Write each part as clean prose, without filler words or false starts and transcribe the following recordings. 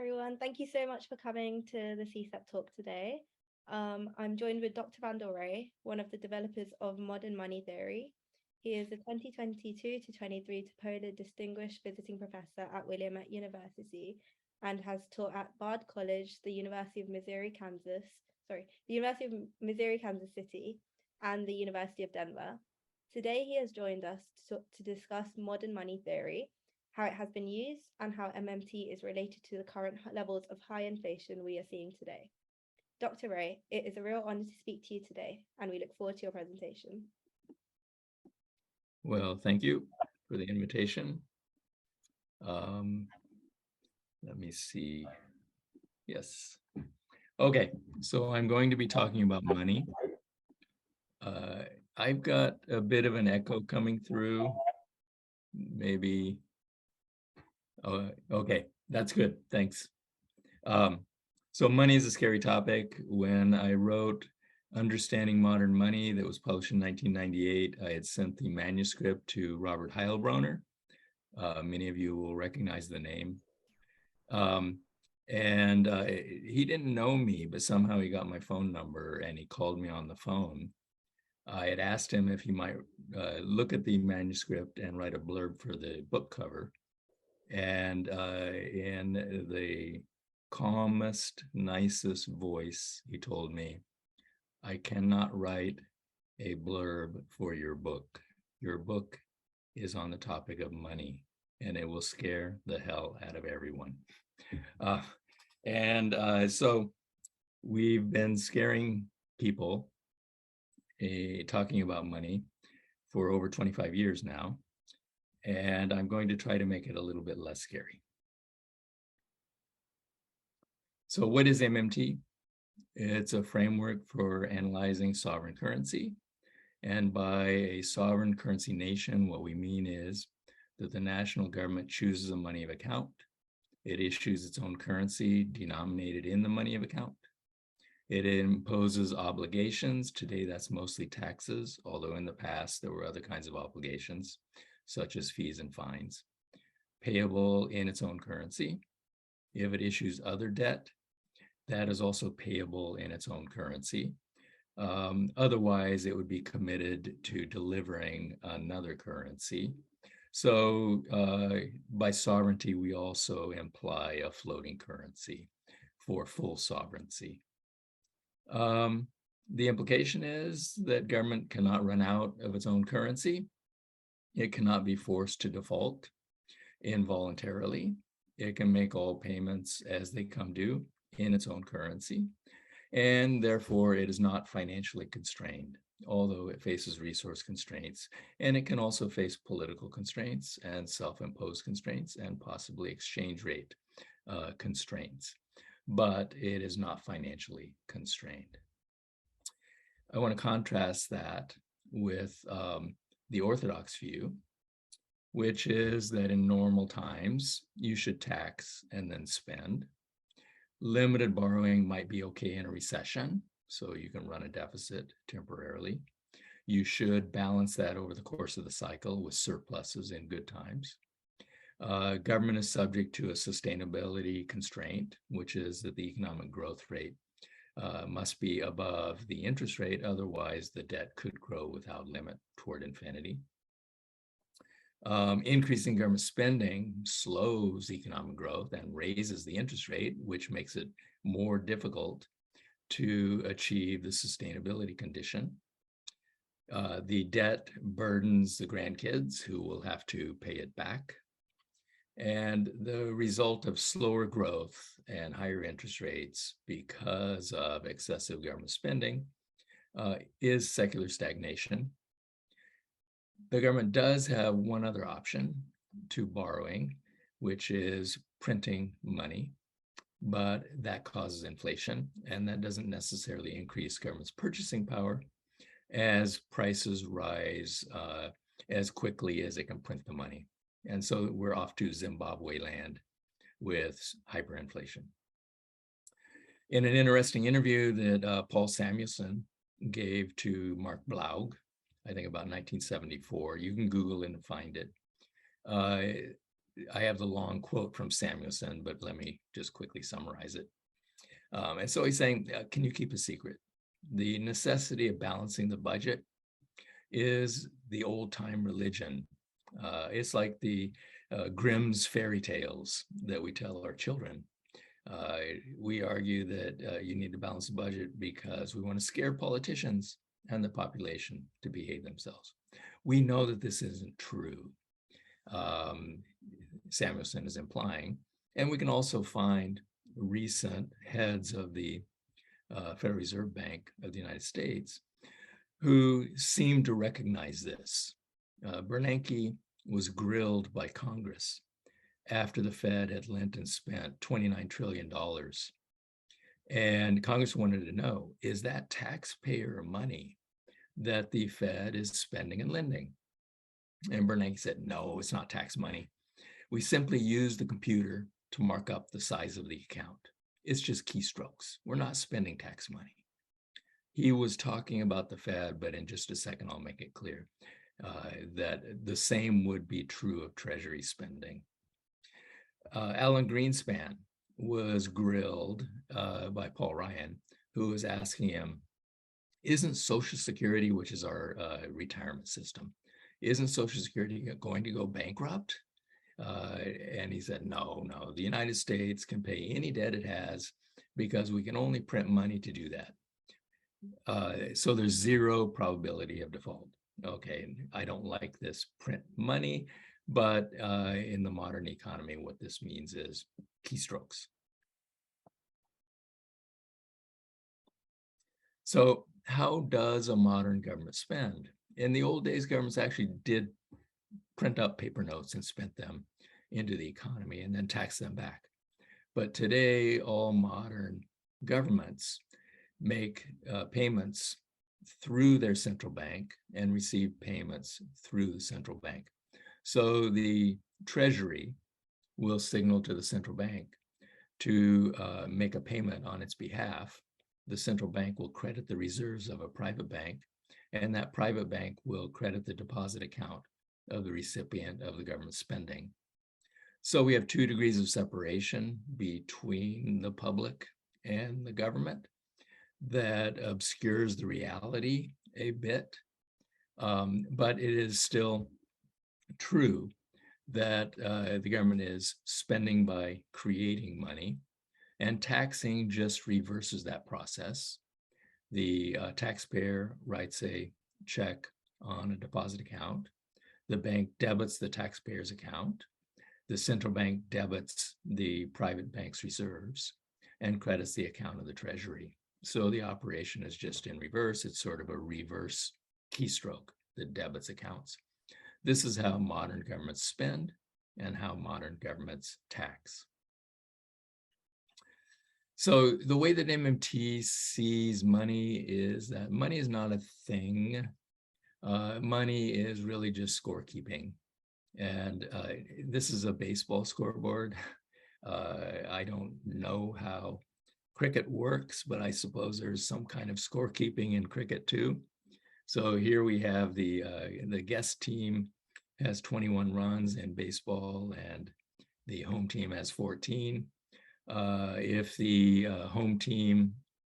everyone. Thank you so much for coming to the CSEP talk today. I'm joined with Dr. Randall, one of the developers of modern money theory. He is a 2022 to 23 Topola Distinguished Visiting Professor at Willamette University and has taught at Bard College, the University of Missouri, Kansas City, and the University of Denver. Today, he has joined us to discuss modern money theory, how it has been used, and how MMT is related to the current levels of high inflation we are seeing today. Dr. Wray, it is a real honor to speak to you today, and we look forward to your presentation. Well, thank you for the invitation. Let me see. Yes. Okay, so I'm going to be talking about money. I've got a bit of an echo coming through. Maybe. Okay, that's good. Thanks. So money is a scary topic. When I wrote Understanding Modern Money that was published in 1998, I had sent the manuscript to Robert Heilbronner. Many of you will recognize the name. He didn't know me, but somehow he got my phone number and he called me on the phone. I had asked him if he might look at the manuscript and write a blurb for the book cover. And in the calmest, nicest voice, he told me, "I cannot write a blurb for your book. Your book is on the topic of money, and it will scare the hell out of everyone." So we've been scaring people talking about money for over 25 years now, and I'm going to try to make it a little bit less scary. So what is MMT? It's a framework for analyzing sovereign currency. And by a sovereign currency nation, what we mean is that the national government chooses a money of account. It issues its own currency denominated in the money of account. It imposes obligations. Today, that's mostly taxes, although in the past, there were other kinds of obligations, such as fees and fines, payable in its own currency. If it issues other debt, that is also payable in its own currency. Otherwise, it would be committed to delivering another currency. So by sovereignty, we also imply a floating currency for full sovereignty. The implication is that government cannot run out of its own currency. It cannot be forced to default involuntarily. It can make all payments as they come due in its own currency. And therefore, it is not financially constrained, although it faces resource constraints. And it can also face political constraints and self-imposed constraints and possibly exchange rate constraints. But it is not financially constrained. I want to contrast that with the Orthodox view, which is that in normal times, you should tax and then spend. Limited borrowing might be okay in a recession, so you can run a deficit temporarily. You should balance that over the course of the cycle with surpluses in good times. Government is subject to a sustainability constraint, which is that the economic growth rate must be above the interest rate. Otherwise, the debt could grow without limit toward infinity. Increasing government spending slows economic growth and raises the interest rate, which makes it more difficult to achieve the sustainability condition. The debt burdens the grandkids who will have to pay it back. And the result of slower growth and higher interest rates because of excessive government spending is secular stagnation. The government does have one other option to borrowing, which is printing money, but that causes inflation, and that doesn't necessarily increase government's purchasing power as prices rise as quickly as it can print the money. And so we're off to Zimbabwe land with hyperinflation. In an interesting interview that Paul Samuelson gave to Mark Blaug, I think about 1974, you can Google it and find it. I have the long quote from Samuelson, but let me just quickly summarize it. And so he's saying, can you keep a secret? The necessity of balancing the budget is the old time religion. It's like the Grimm's fairy tales that we tell our children. We argue that you need to balance the budget because we want to scare politicians and the population to behave themselves. We know that this isn't true. Samuelson is implying, and we can also find recent heads of the Federal Reserve Bank of the United States who seem to recognize this. Bernanke was grilled by Congress after the Fed had lent and spent $29 trillion. And Congress wanted to know, is that taxpayer money that the Fed is spending and lending? And Bernanke said, no, it's not tax money. We simply use the computer to mark up the size of the account. It's just keystrokes. We're not spending tax money. He was talking about the Fed, but in just a second, I'll make it clear that the same would be true of Treasury spending. Alan Greenspan was grilled by Paul Ryan, who was asking him, isn't Social Security, which is our retirement system, isn't Social Security going to go bankrupt? And he said, no, the United States can pay any debt it has because we can only print money to do that. So there's zero probability of default. Okay, I don't like this print money, but in the modern economy, what this means is keystrokes. So how does a modern government spend? In the old days, governments actually did print up paper notes and spent them into the economy and then tax them back. But today, all modern governments make payments through their central bank and receive payments through the central bank. So the Treasury will signal to the central bank to make a payment on its behalf. The central bank will credit the reserves of a private bank, and that private bank will credit the deposit account of the recipient of the government spending. So we have 2 degrees of separation between the public and the government that obscures the reality a bit, but it is still true that the government is spending by creating money, and taxing just reverses that process. The taxpayer writes a check on a deposit account. The bank debits the taxpayer's account. The central bank debits the private bank's reserves and credits the account of the Treasury. So the operation is just in reverse. It's sort of a reverse keystroke that debits accounts. This is how modern governments spend and how modern governments tax. So the way that MMT sees money is that money is not a thing. Money is really just scorekeeping. And this is a baseball scoreboard. I don't know how cricket works, but I suppose there's some kind of scorekeeping in cricket too. So here we have the guest team has 21 runs in baseball, and the home team has 14. If the home team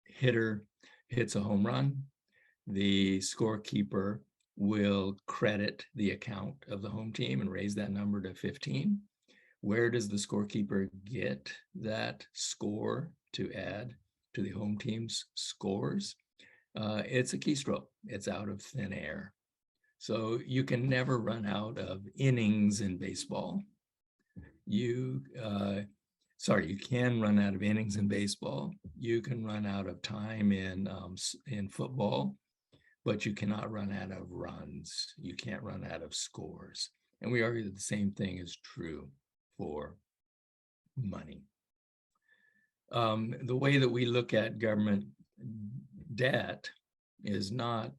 hitter hits a home run, the scorekeeper will credit the account of the home team and raise that number to 15. Where does the scorekeeper get that score to add to the home team's scores? It's a keystroke. It's out of thin air. So you can never run out of innings in baseball. You can run out of innings in baseball. You can run out of time in football, but you cannot run out of runs. You can't run out of scores. And we argue that the same thing is true for money. The way that we look at government debt is not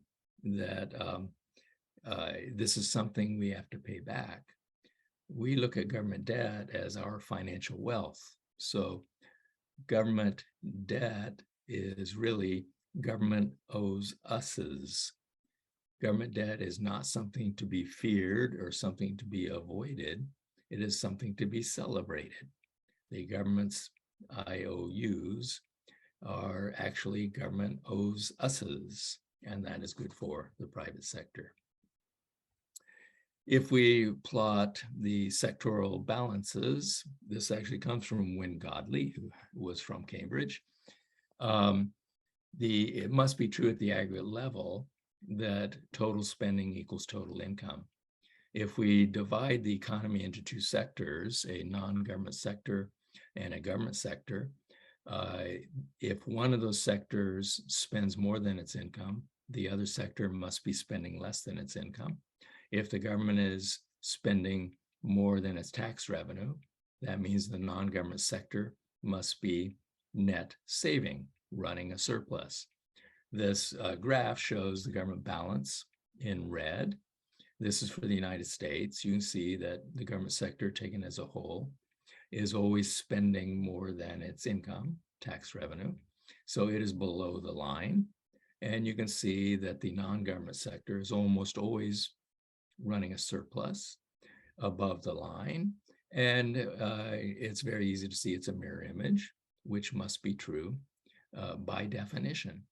that this is something we have to pay back. We look at government debt as our financial wealth. So government debt is really government owes us's. Government debt is not something to be feared or something to be avoided. It is something to be celebrated. The government's IOUs are actually government owes us's, and that is good for the private sector. If we plot the sectoral balances, this actually comes from Wynne Godley, who was from Cambridge. It must be true at the aggregate level that total spending equals total income. If we divide the economy into two sectors, a non-government sector and a government sector, if one of those sectors spends more than its income, the other sector must be spending less than its income. If the government is spending more than its tax revenue, that means the non-government sector must be net saving, running a surplus. This graph shows the government balance in red. This is for the United States. You can see that the government sector taken as a whole is always spending more than its income, tax revenue. So it is below the line. And you can see that the non-government sector is almost always running a surplus above the line. And it's very easy to see it's a mirror image, which must be true by definition.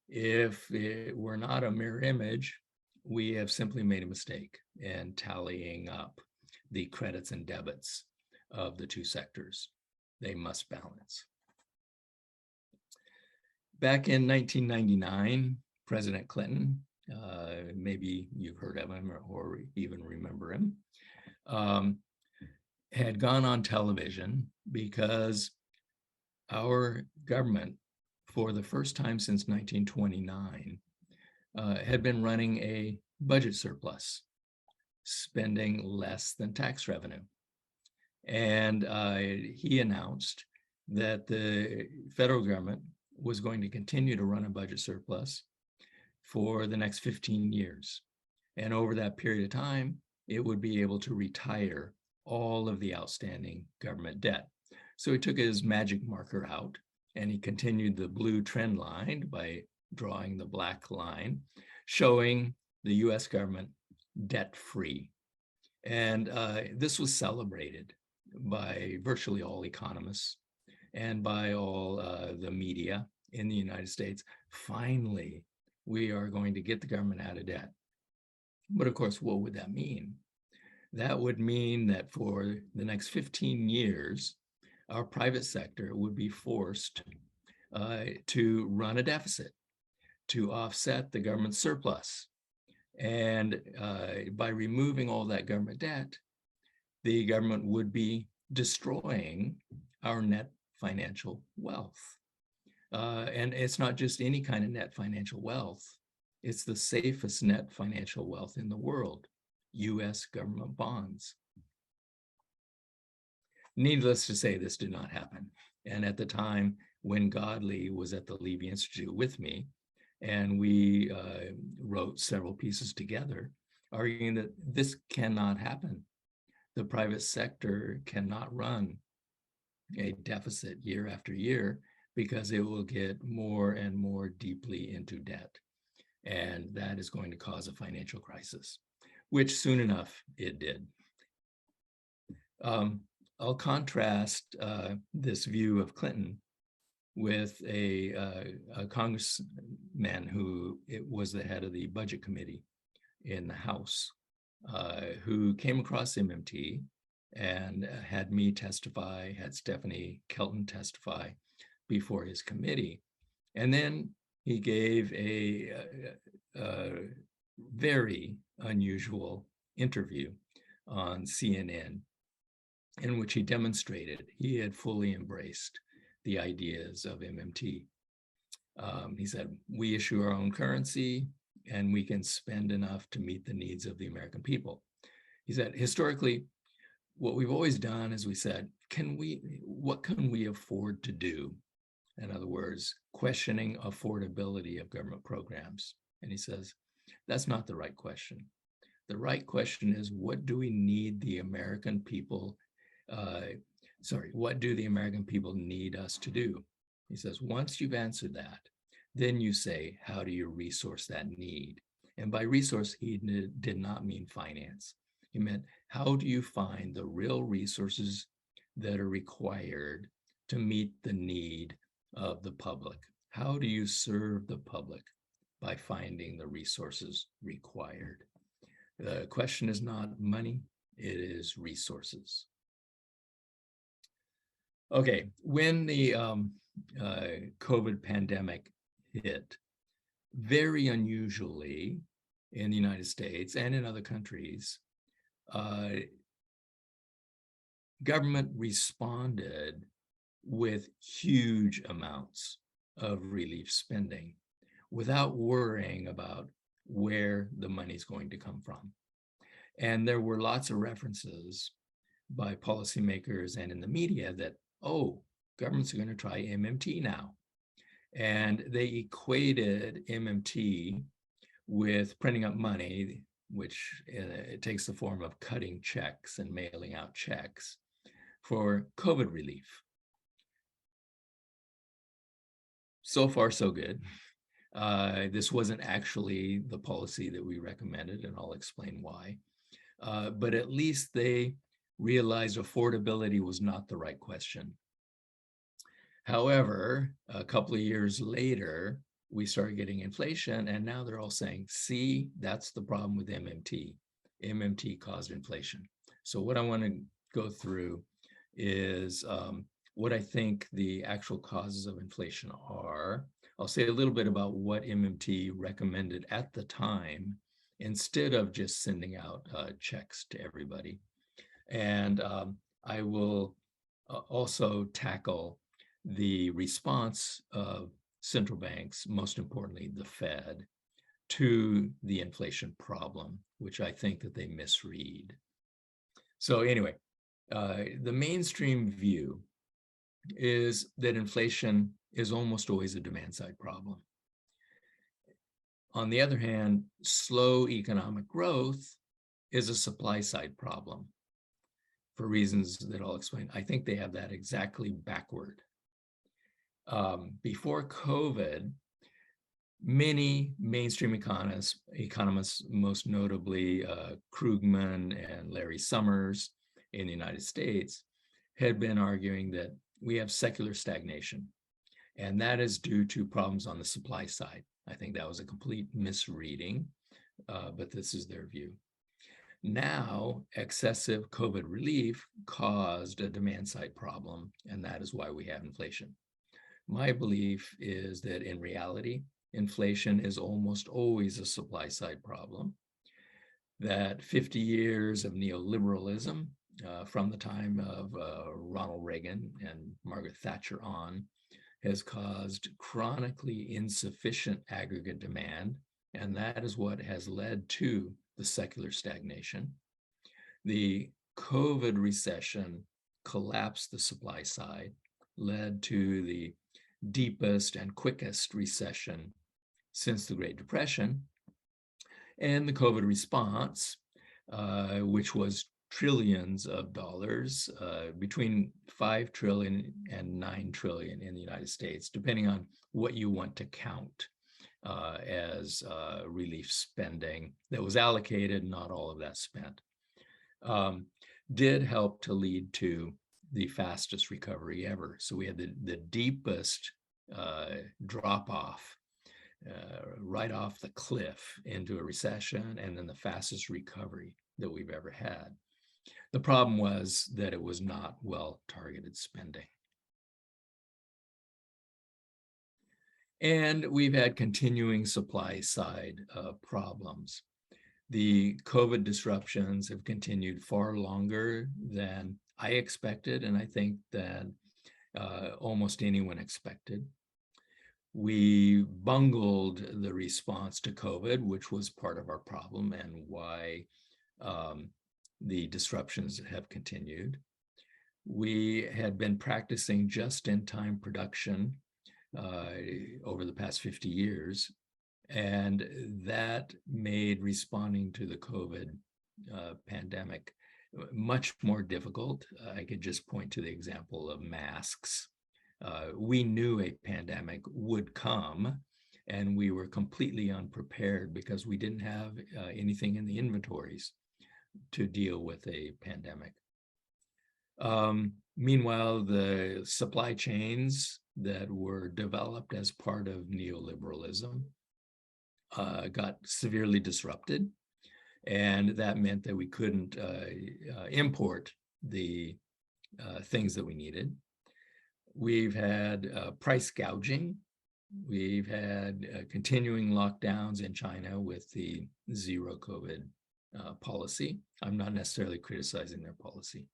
If it were not a mirror image, we have simply made a mistake in tallying up the credits and debits of the two sectors. They must balance. Back in 1999, President Clinton, maybe you've heard of him or even remember him, had gone on television because our government, for the first time since 1929, had been running a budget surplus, spending less than tax revenue. And he announced that the federal government was going to continue to run a budget surplus for the next 15 years. And over that period of time, it would be able to retire all of the outstanding government debt. So he took his magic marker out and he continued the blue trend line by drawing the black line, showing the US government debt-free. And this was celebrated by virtually all economists and by all the media in the United States. Finally, we are going to get the government out of debt. But of course, what would that mean? That would mean that for the next 15 years, our private sector would be forced to run a deficit to offset the government surplus. And by removing all that government debt, the government would be destroying our net financial wealth. And it's not just any kind of net financial wealth. It's the safest net financial wealth in the world, US government bonds. Needless to say, this did not happen. And at the time, when Godley was at the Levy Institute with me, and we wrote several pieces together, arguing that this cannot happen. The private sector cannot run a deficit year after year because it will get more and more deeply into debt. And that is going to cause a financial crisis, which soon enough it did. I'll contrast this view of Clinton with a congressman who was the head of the budget committee in the House, who came across MMT and had me testify, had Stephanie Kelton testify before his committee. And then he gave a very unusual interview on CNN in which he demonstrated he had fully embraced the ideas of MMT. He said, we issue our own currency and we can spend enough to meet the needs of the American people. He said, historically, what we've always done is we said, what can we afford to do? In other words, questioning affordability of government programs. And he says, that's not the right question. The right question is, what do we need the American people, what do the American people need us to do? He says, once you've answered that, then you say, how do you resource that need? And by resource, he did not mean finance. He meant, how do you find the real resources that are required to meet the need of the public? How do you serve the public by finding the resources required? The question is not money, it is resources. Okay, when the COVID pandemic hit, very unusually in the United States and in other countries, government responded with huge amounts of relief spending without worrying about where the money's going to come from. And there were lots of references by policymakers and in the media that, oh, governments are going to try MMT now. And they equated MMT with printing up money, which it takes the form of cutting checks and mailing out checks for COVID relief. So far, so good. This wasn't actually the policy that we recommended, and I'll explain why. But at least they realized affordability was not the right question. However, a couple of years later, we started getting inflation, and now they're all saying, see, that's the problem with MMT. MMT caused inflation. So what I want to go through is what I think the actual causes of inflation are. I'll say a little bit about what MMT recommended at the time, instead of just sending out checks to everybody. And I will also tackle the response of central banks, most importantly, the Fed, to the inflation problem, which I think that they misread. So anyway, the mainstream view is that inflation is almost always a demand side problem. On the other hand, slow economic growth is a supply side problem for reasons that I'll explain. I think they have that exactly backward. Before COVID, many mainstream economists, most notably Krugman and Larry Summers in the United States, had been arguing that we have secular stagnation, and that is due to problems on the supply side. I think that was a complete misreading, but this is their view. Now, excessive COVID relief caused a demand side problem, and that is why we have inflation. My belief is that in reality, inflation is almost always a supply side problem, that 50 years of neoliberalism from the time of Ronald Reagan and Margaret Thatcher on has caused chronically insufficient aggregate demand, and that is what has led to the secular stagnation. The COVID recession collapsed the supply side, led to the deepest and quickest recession since the Great Depression. And the COVID response, which was trillions of dollars, between 5 trillion and 9 trillion in the United States, depending on what you want to count as relief spending that was allocated, not all of that spent, did help to lead to the fastest recovery ever. So we had the deepest drop off right off the cliff into a recession, and then the fastest recovery that we've ever had. The problem was that it was not well-targeted spending. And we've had continuing supply side problems. The COVID disruptions have continued far longer than I expected, and I think that almost anyone expected. We bungled the response to COVID, which was part of our problem and why the disruptions have continued. We had been practicing just-in-time production over the past 50 years, and that made responding to the COVID pandemic much more difficult. I could just point to the example of masks. We knew a pandemic would come, and we were completely unprepared because we didn't have anything in the inventories. to deal with a pandemic. Meanwhile, the supply chains that were developed as part of neoliberalism got severely disrupted. And that meant that we couldn't import the things that we needed. We've had price gouging. We've had continuing lockdowns in China with the zero COVID policy. I'm not necessarily criticizing their policy,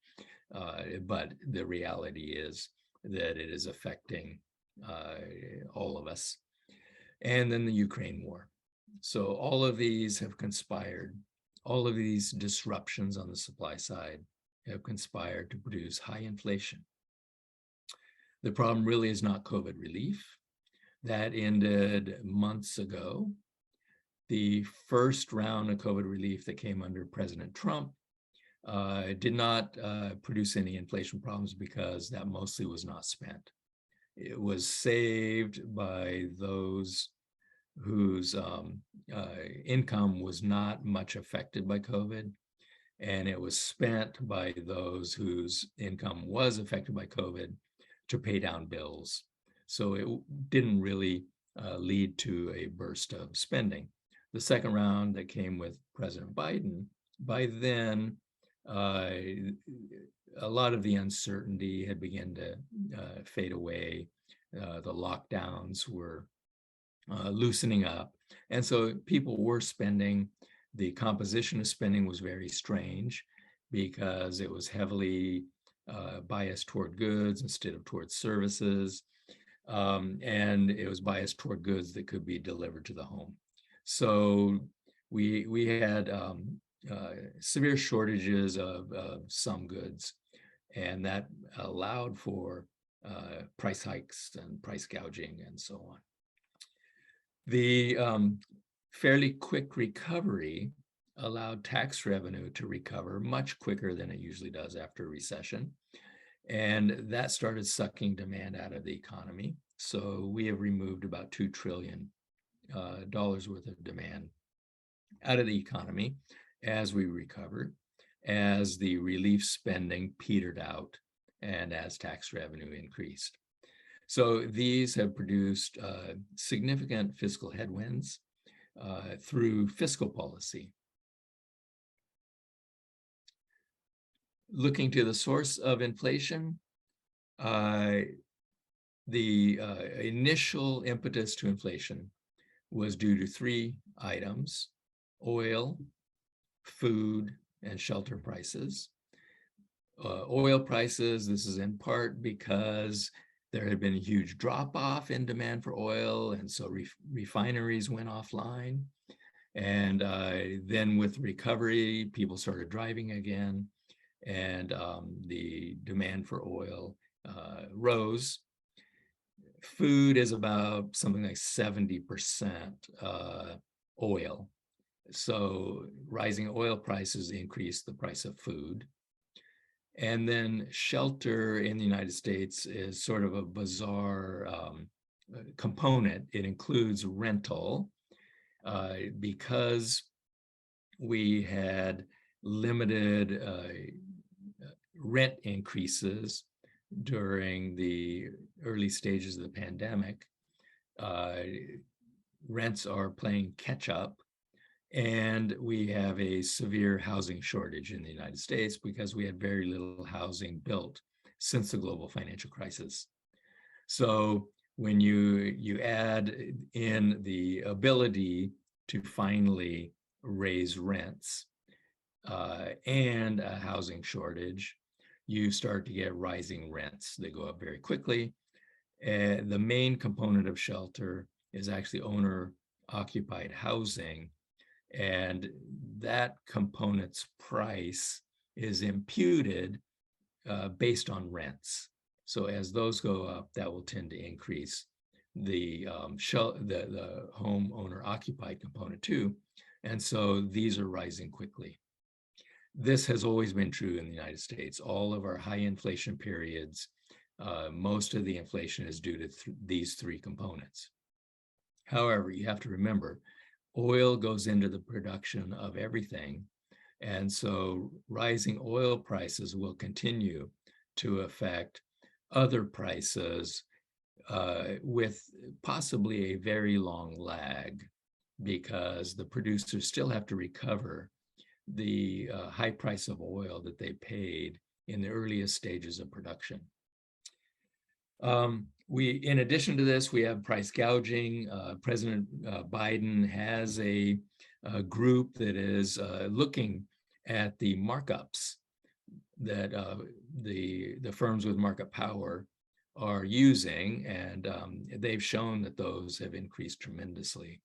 but the reality is that it is affecting all of us. And then the Ukraine war. So all of these have conspired. All of these disruptions on the supply side have conspired to produce high inflation. The problem really is not COVID relief. That ended months ago. The first round of COVID relief that came under President Trump did not produce any inflation problems because that mostly was not spent. It was saved by those whose income was not much affected by COVID, and it was spent by those whose income was affected by COVID to pay down bills. So it didn't really lead to a burst of spending. The second round that came with President Biden, by then, a lot of the uncertainty had begun to fade away. The lockdowns were loosening up. And so people were spending. The composition of spending was very strange because it was heavily biased toward goods instead of towards services. And it was biased toward goods that could be delivered to the home. So we had severe shortages of some goods, and that allowed for price hikes and price gouging and so on. The fairly quick recovery allowed tax revenue to recover much quicker than it usually does after a recession. And that started sucking demand out of the economy. So we have removed about $2 trillion worth of demand out of the economy as we recovered, as the relief spending petered out, and as tax revenue increased. So these have produced significant fiscal headwinds through fiscal policy. Looking to the source of inflation, the initial impetus to inflation was due to three items: oil, food, and shelter prices. Oil prices, this is in part because there had been a huge drop-off in demand for oil, and so refineries went offline. And then with recovery, people started driving again, and the demand for oil rose. Food is about something like 70% oil. So rising oil prices increase the price of food. And then shelter in the United States is sort of a bizarre component. It includes rental because we had limited rent increases during the early stages of the pandemic. Rents are playing catch up. And we have a severe housing shortage in the United States because we had very little housing built since the global financial crisis. So when you add in the ability to finally raise rents and a housing shortage, you start to get rising rents. They go up very quickly. The main component of shelter is actually owner-occupied housing. And that component's price is imputed based on rents. So as those go up, that will tend to increase the homeowner occupied component too. And so these are rising quickly. This has always been true in the United States. All of our high inflation periods, most of the inflation is due to these three components. However, you have to remember, oil goes into the production of everything, And so rising oil prices will continue to affect other prices with possibly a very long lag, because the producers still have to recover the high price of oil that they paid in the earliest stages of production. In addition to this, we have price gouging. President Biden has a group that is looking at the markups that the firms with market power are using, and they've shown that those have increased tremendously.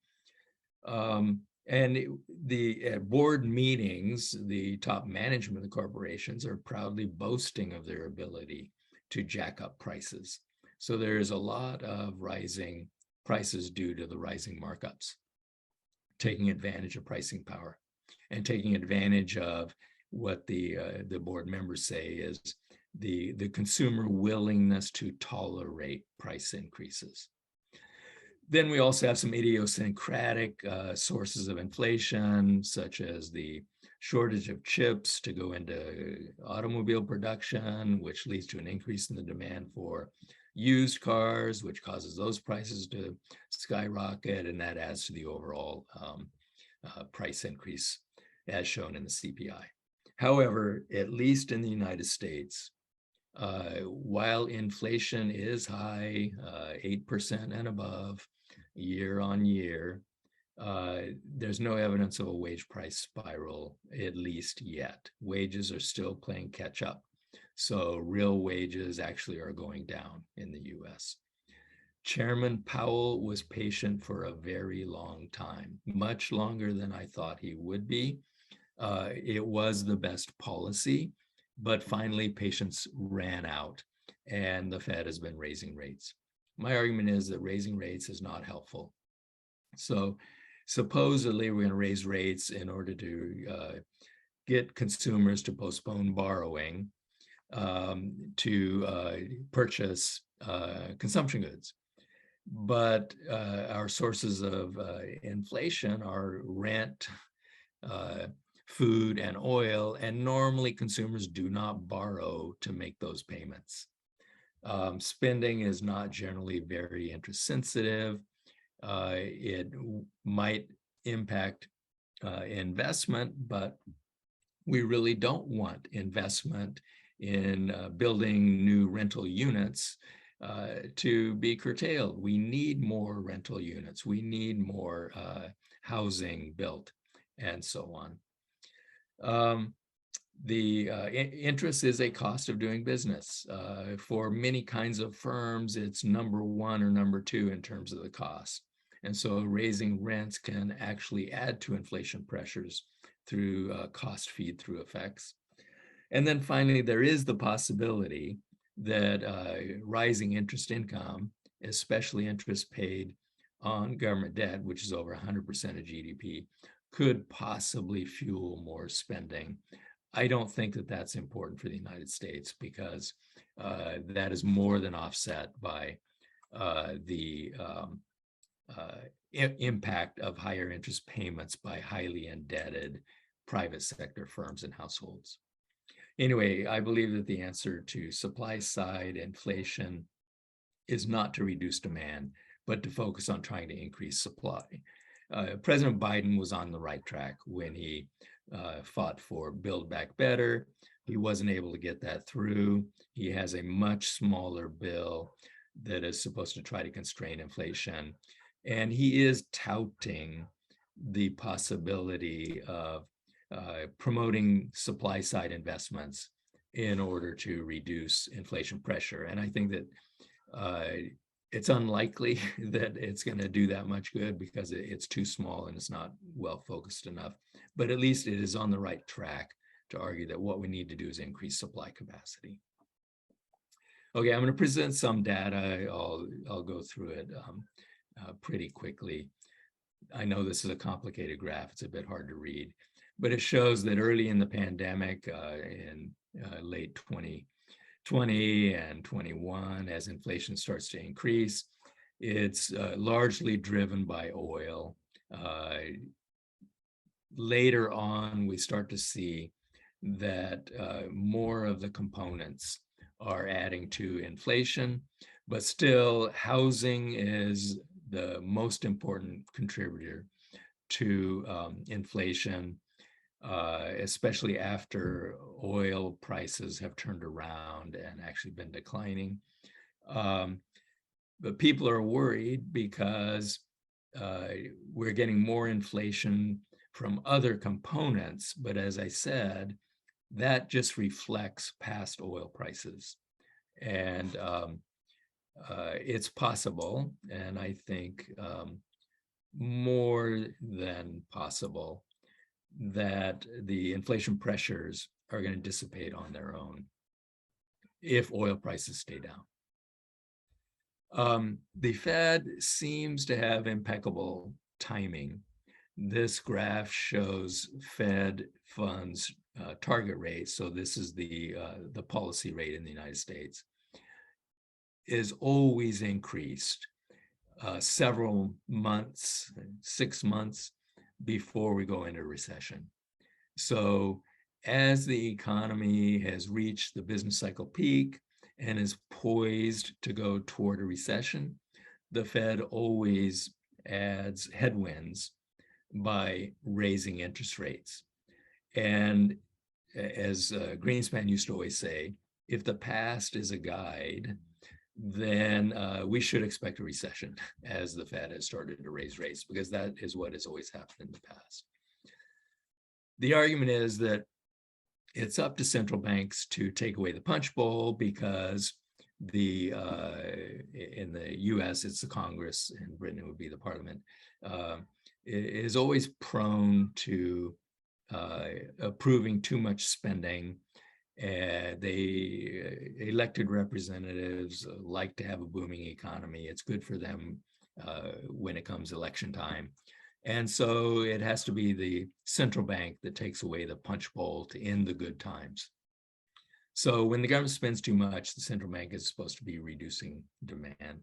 And the board meetings, the top management of the corporations are proudly boasting of their ability to jack up prices. So there is a lot of rising prices due to the rising markups, taking advantage of pricing power and taking advantage of what the board members say is the consumer willingness to tolerate price increases. Then we also have some idiosyncratic sources of inflation, such as the shortage of chips to go into automobile production, which leads to an increase in the demand for used cars, which causes those prices to skyrocket, and that adds to the overall price increase as shown in the CPI. However, at least in the United States, while inflation is high, 8% and above year on year, there's no evidence of a wage price spiral, at least yet. Wages are still playing catch up. So real wages actually are going down in the US. Chairman Powell was patient for a very long time, much longer than I thought he would be. It was the best policy, but finally patience ran out and the Fed has been raising rates. My argument is that raising rates is not helpful. So supposedly we're going to raise rates in order to get consumers to postpone borrowing to purchase consumption goods. But our sources of inflation are rent, food, and oil, and normally consumers do not borrow to make those payments. Spending is not generally very interest sensitive. It might impact investment, but we really don't want investment in building new rental units to be curtailed. We need more rental units. We need more housing built, and so on. The interest is a cost of doing business. For many kinds of firms, it's number one or number two in terms of the cost. And so raising rents can actually add to inflation pressures through cost feed-through effects. And then finally, there is the possibility that rising interest income, especially interest paid on government debt, which is over 100% of GDP, could possibly fuel more spending. I don't think that that's important for the United States because that is more than offset by the impact of higher interest payments by highly indebted private sector firms and households. Anyway, I believe that the answer to supply side inflation is not to reduce demand, but to focus on trying to increase supply. President Biden was on the right track when he fought for Build Back Better. He wasn't able to get that through. He has a much smaller bill that is supposed to try to constrain inflation. And he is touting the possibility of promoting supply side investments in order to reduce inflation pressure. And I think that it's unlikely that it's going to do that much good because it's too small and it's not well focused enough. But at least it is on the right track to argue that what we need to do is increase supply capacity. Okay, I'm going to present some data. I'll go through it pretty quickly. I know this is a complicated graph. It's a bit hard to read, but it shows that early in the pandemic, in late 2020 and 21, as inflation starts to increase, it's largely driven by oil. later on, we start to see that more of the components are adding to inflation, but still housing is the most important contributor to inflation, especially after oil prices have turned around and actually been declining. But people are worried because we're getting more inflation from other components. But as I said, that just reflects past oil prices. And it's possible, and I think more than possible, that the inflation pressures are going to dissipate on their own if oil prices stay down. The Fed seems to have impeccable timing. This graph shows Fed funds target rate. So this is the policy rate in the United States, is always increased several months, 6 months before we go into recession. So as the economy has reached the business cycle peak and is poised to go toward a recession, the Fed always adds headwinds by raising interest rates. And as Greenspan used to always say, if the past is a guide, then we should expect a recession as the Fed has started to raise rates, because that is what has always happened in the past. The argument is that it's up to central banks to take away the punch bowl, because in the US, it's the Congress, in Britain, it would be the Parliament, is always prone to approving too much spending. Elected representatives like to have a booming economy. It's good for them when it comes election time. And so it has to be the central bank that takes away the punch bowl to end the good times. So when the government spends too much, the central bank is supposed to be reducing demand.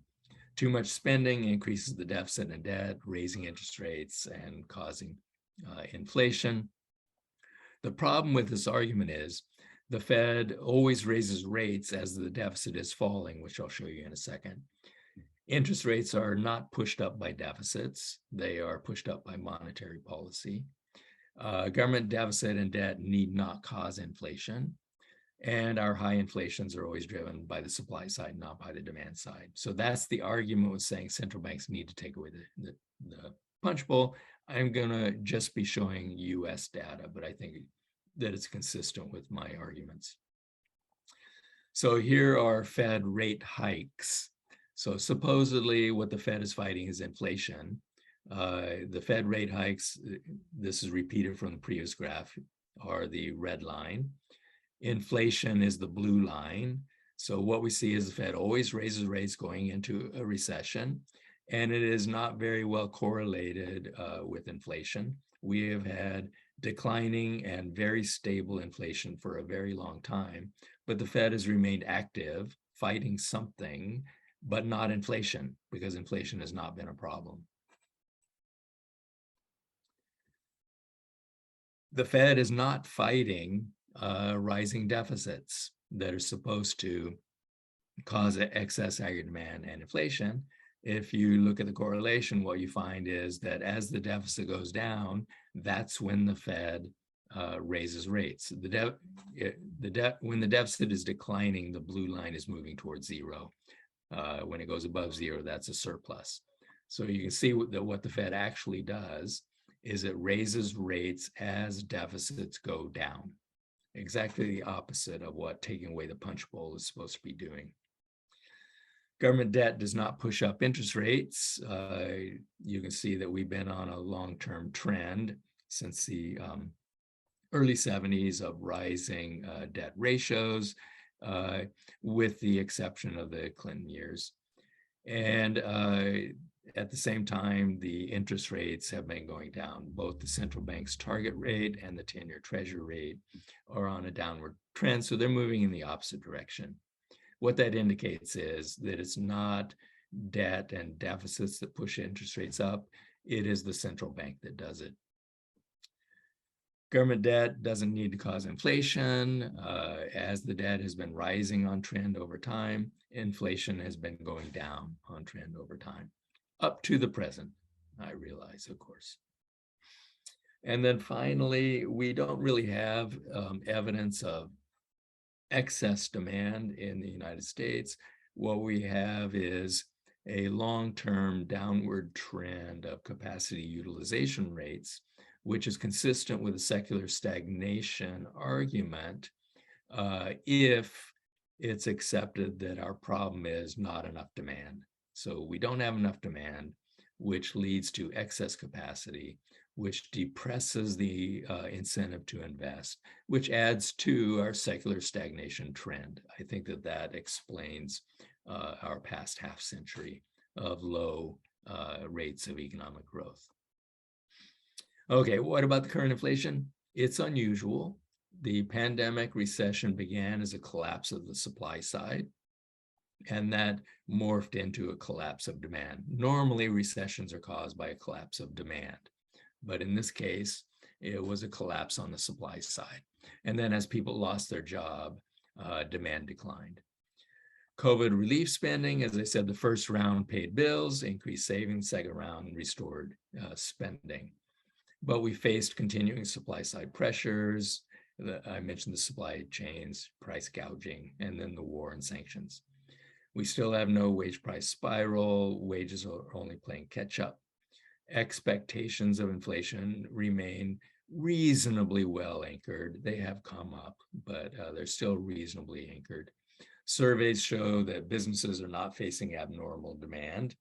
Too much spending increases the deficit and debt, raising interest rates and causing inflation. The problem with this argument is the Fed always raises rates as the deficit is falling, which I'll show you in a second. Interest rates are not pushed up by deficits. They are pushed up by monetary policy. Government deficit and debt need not cause inflation. And our high inflations are always driven by the supply side, not by the demand side. So that's the argument with saying central banks need to take away the punch bowl. I'm going to just be showing US data, but I think that it's consistent with my arguments. So here are Fed rate hikes. So supposedly what the Fed is fighting is inflation. The Fed rate hikes, this is repeated from the previous graph, are the red line. Inflation is the blue line. So what we see is the Fed always raises rates going into a recession, and it is not very well correlated with inflation. We have had declining and very stable inflation for a very long time, but the Fed has remained active, fighting something, but not inflation, because inflation has not been a problem. The Fed is not fighting rising deficits that are supposed to cause excess aggregate demand and inflation. If you look at the correlation, what you find is that as the deficit goes down, that's when the Fed raises rates. When the deficit is declining, the blue line is moving towards zero. When it goes above zero, that's a surplus. So you can see that what the Fed actually does is it raises rates as deficits go down. Exactly the opposite of what taking away the punch bowl is supposed to be doing. Government debt does not push up interest rates. You can see that we've been on a long-term trend since the early 70s of rising debt ratios, with the exception of the Clinton years. And at the same time, the interest rates have been going down. Both the central bank's target rate and the 10-year treasury rate are on a downward trend, so they're moving in the opposite direction. What that indicates is that it's not debt and deficits that push interest rates up, it is the central bank that does it. Government debt doesn't need to cause inflation. As the debt has been rising on trend over time, inflation has been going down on trend over time, up to the present, I realize, of course. And then finally, we don't really have evidence of excess demand in the United States. What we have is a long-term downward trend of capacity utilization rates, which is consistent with a secular stagnation argument if it's accepted that our problem is not enough demand. So we don't have enough demand, which leads to excess capacity, which depresses the incentive to invest, which adds to our secular stagnation trend. I think that that explains our past half century of low rates of economic growth. Okay, what about the current inflation? It's unusual. The pandemic recession began as a collapse of the supply side, and that morphed into a collapse of demand. Normally, recessions are caused by a collapse of demand, but in this case, it was a collapse on the supply side. And then as people lost their job, demand declined. COVID relief spending, as I said, the first round paid bills, increased savings, second round restored spending. But we faced continuing supply side pressures. I mentioned the supply chains, price gouging, and then the war and sanctions. We still have no wage price spiral. Wages are only playing catch up. Expectations of inflation remain reasonably well anchored. They have come up, but they're still reasonably anchored. Surveys show that businesses are not facing abnormal demand.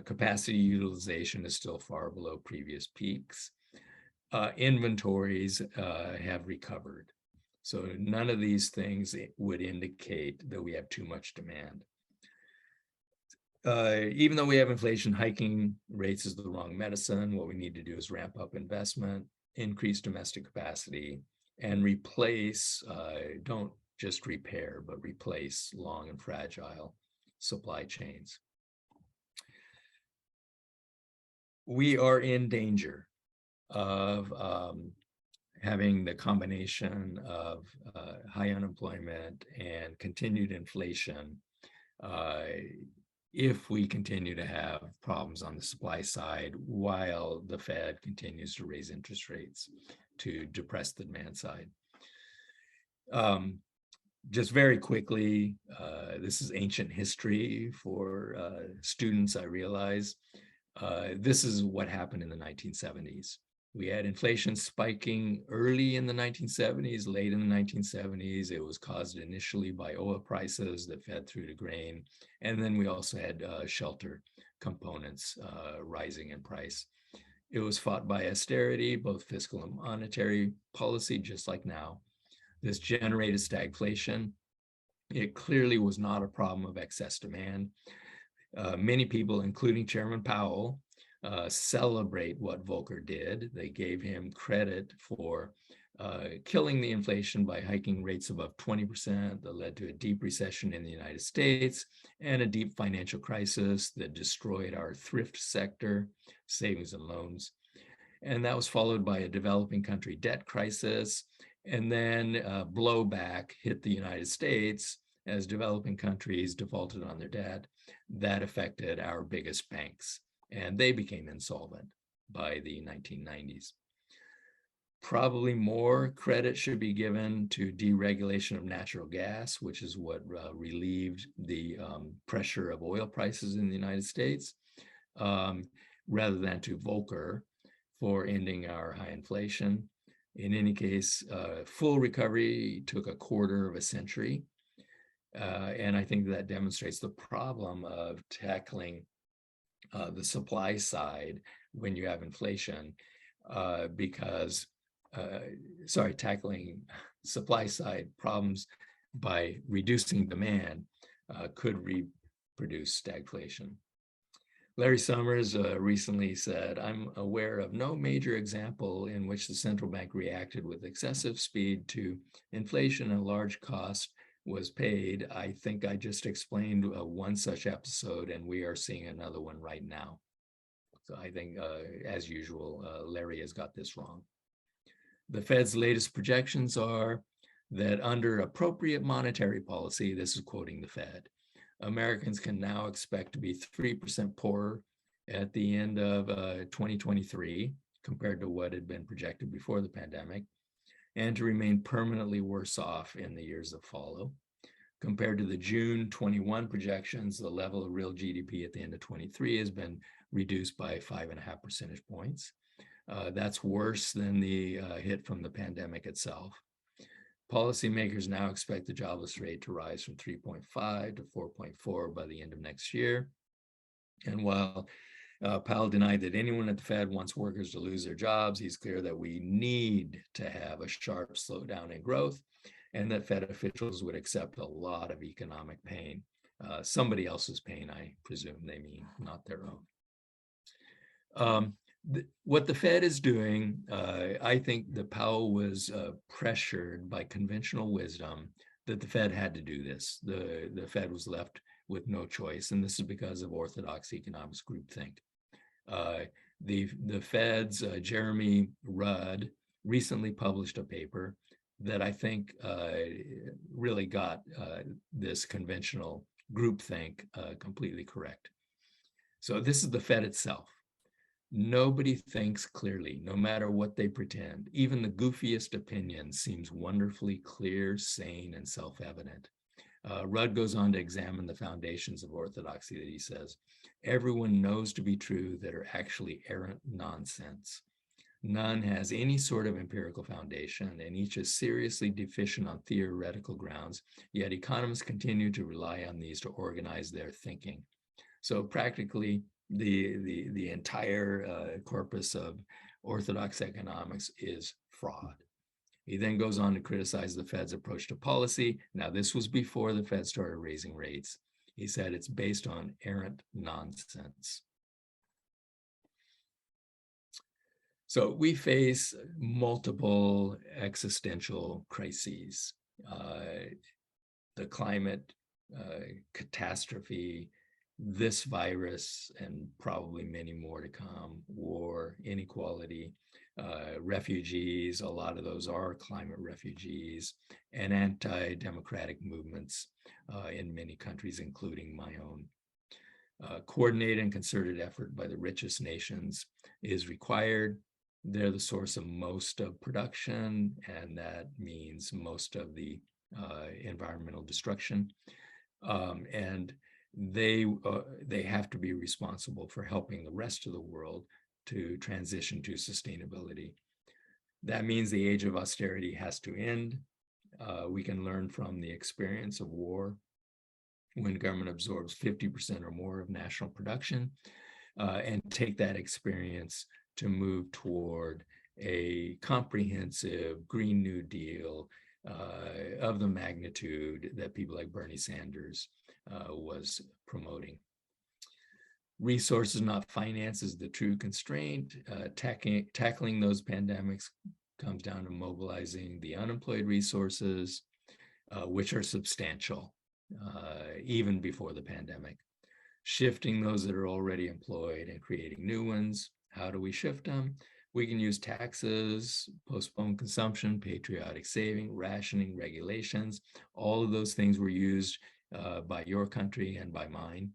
Capacity utilization is still far below previous peaks. Inventories have recovered. So none of these things would indicate that we have too much demand. Even though we have inflation, hiking rates is the wrong medicine. What we need to do is ramp up investment, increase domestic capacity, and replace, don't just repair, but replace long and fragile supply chains. We are in danger of having the combination of high unemployment and continued inflation if we continue to have problems on the supply side while the Fed continues to raise interest rates to depress the demand side. Just very quickly, this is ancient history for students, I realize. This is what happened in the 1970s. We had inflation spiking early in the 1970s, late in the 1970s. It was caused initially by oil prices that fed through to grain. And then we also had shelter components rising in price. It was fought by austerity, both fiscal and monetary policy, just like now. This generated stagflation. It clearly was not a problem of excess demand. Many people, including Chairman Powell, celebrate what Volcker did. They gave him credit for killing the inflation by hiking rates above 20% that led to a deep recession in the United States and a deep financial crisis that destroyed our thrift sector, savings and loans. And that was followed by a developing country debt crisis. And then blowback hit the United States as developing countries defaulted on their debt. That affected our biggest banks, and they became insolvent by the 1990s. Probably more credit should be given to deregulation of natural gas, which is what relieved the pressure of oil prices in the United States, rather than to Volcker for ending our high inflation. In any case, full recovery took a quarter of a century. And I think that demonstrates the problem of tackling the supply side when you have inflation, tackling supply side problems by reducing demand could reproduce stagflation. Larry Summers recently said, "I'm aware of no major example in which the central bank reacted with excessive speed to inflation and large cost was paid. I think I just explained one such episode, and we are seeing another one right now." So I think, as usual, Larry has got this wrong. The Fed's latest projections are that under appropriate monetary policy, this is quoting the Fed, Americans can now expect to be 3% poorer at the end of 2023 compared to what had been projected before the pandemic, and to remain permanently worse off in the years that follow. Compared to the June 21 projections, the level of real GDP at the end of 23 has been reduced by 5.5 percentage points. That's worse than the hit from the pandemic itself. Policymakers now expect the jobless rate to rise from 3.5 to 4.4 by the end of next year. And while Powell denied that anyone at the Fed wants workers to lose their jobs, he's clear that we need to have a sharp slowdown in growth, and that Fed officials would accept a lot of economic pain. Somebody else's pain, I presume they mean, not their own. What the Fed is doing, I think that Powell was pressured by conventional wisdom that the Fed had to do this. The Fed was left with no choice, and this is because of Orthodox economics groupthink. The Fed's Jeremy Rudd recently published a paper that I think really got this conventional groupthink completely correct. So this is the Fed itself. Nobody thinks clearly, no matter what they pretend. Even the goofiest opinion seems wonderfully clear, sane, and self-evident. Rudd goes on to examine the foundations of orthodoxy that he says, everyone knows to be true that are actually errant nonsense. None has any sort of empirical foundation, and each is seriously deficient on theoretical grounds, yet economists continue to rely on these to organize their thinking. So practically, the entire corpus of Orthodox economics is fraud. He then goes on to criticize the Fed's approach to policy. Now, this was before the Fed started raising rates. He said it's based on errant nonsense. So we face multiple existential crises. The climate catastrophe, this virus, and probably many more to come, war, inequality, refugees, a lot of those are climate refugees, and anti-democratic movements in many countries, including my own. Coordinated and concerted effort by the richest nations is required. They're the source of most of production, and that means most of the environmental destruction. And they have to be responsible for helping the rest of the world to transition to sustainability. That means the age of austerity has to end. We can learn from the experience of war when government absorbs 50% or more of national production, and take that experience to move toward a comprehensive Green New Deal of the magnitude that people like Bernie Sanders was promoting. Resources, not finance, is the true constraint. Tackling those pandemics comes down to mobilizing the unemployed resources, which are substantial, even before the pandemic. Shifting those that are already employed and creating new ones. How do we shift them? We can use taxes, postpone consumption, patriotic saving, rationing, regulations. All of those things were used by your country and by mine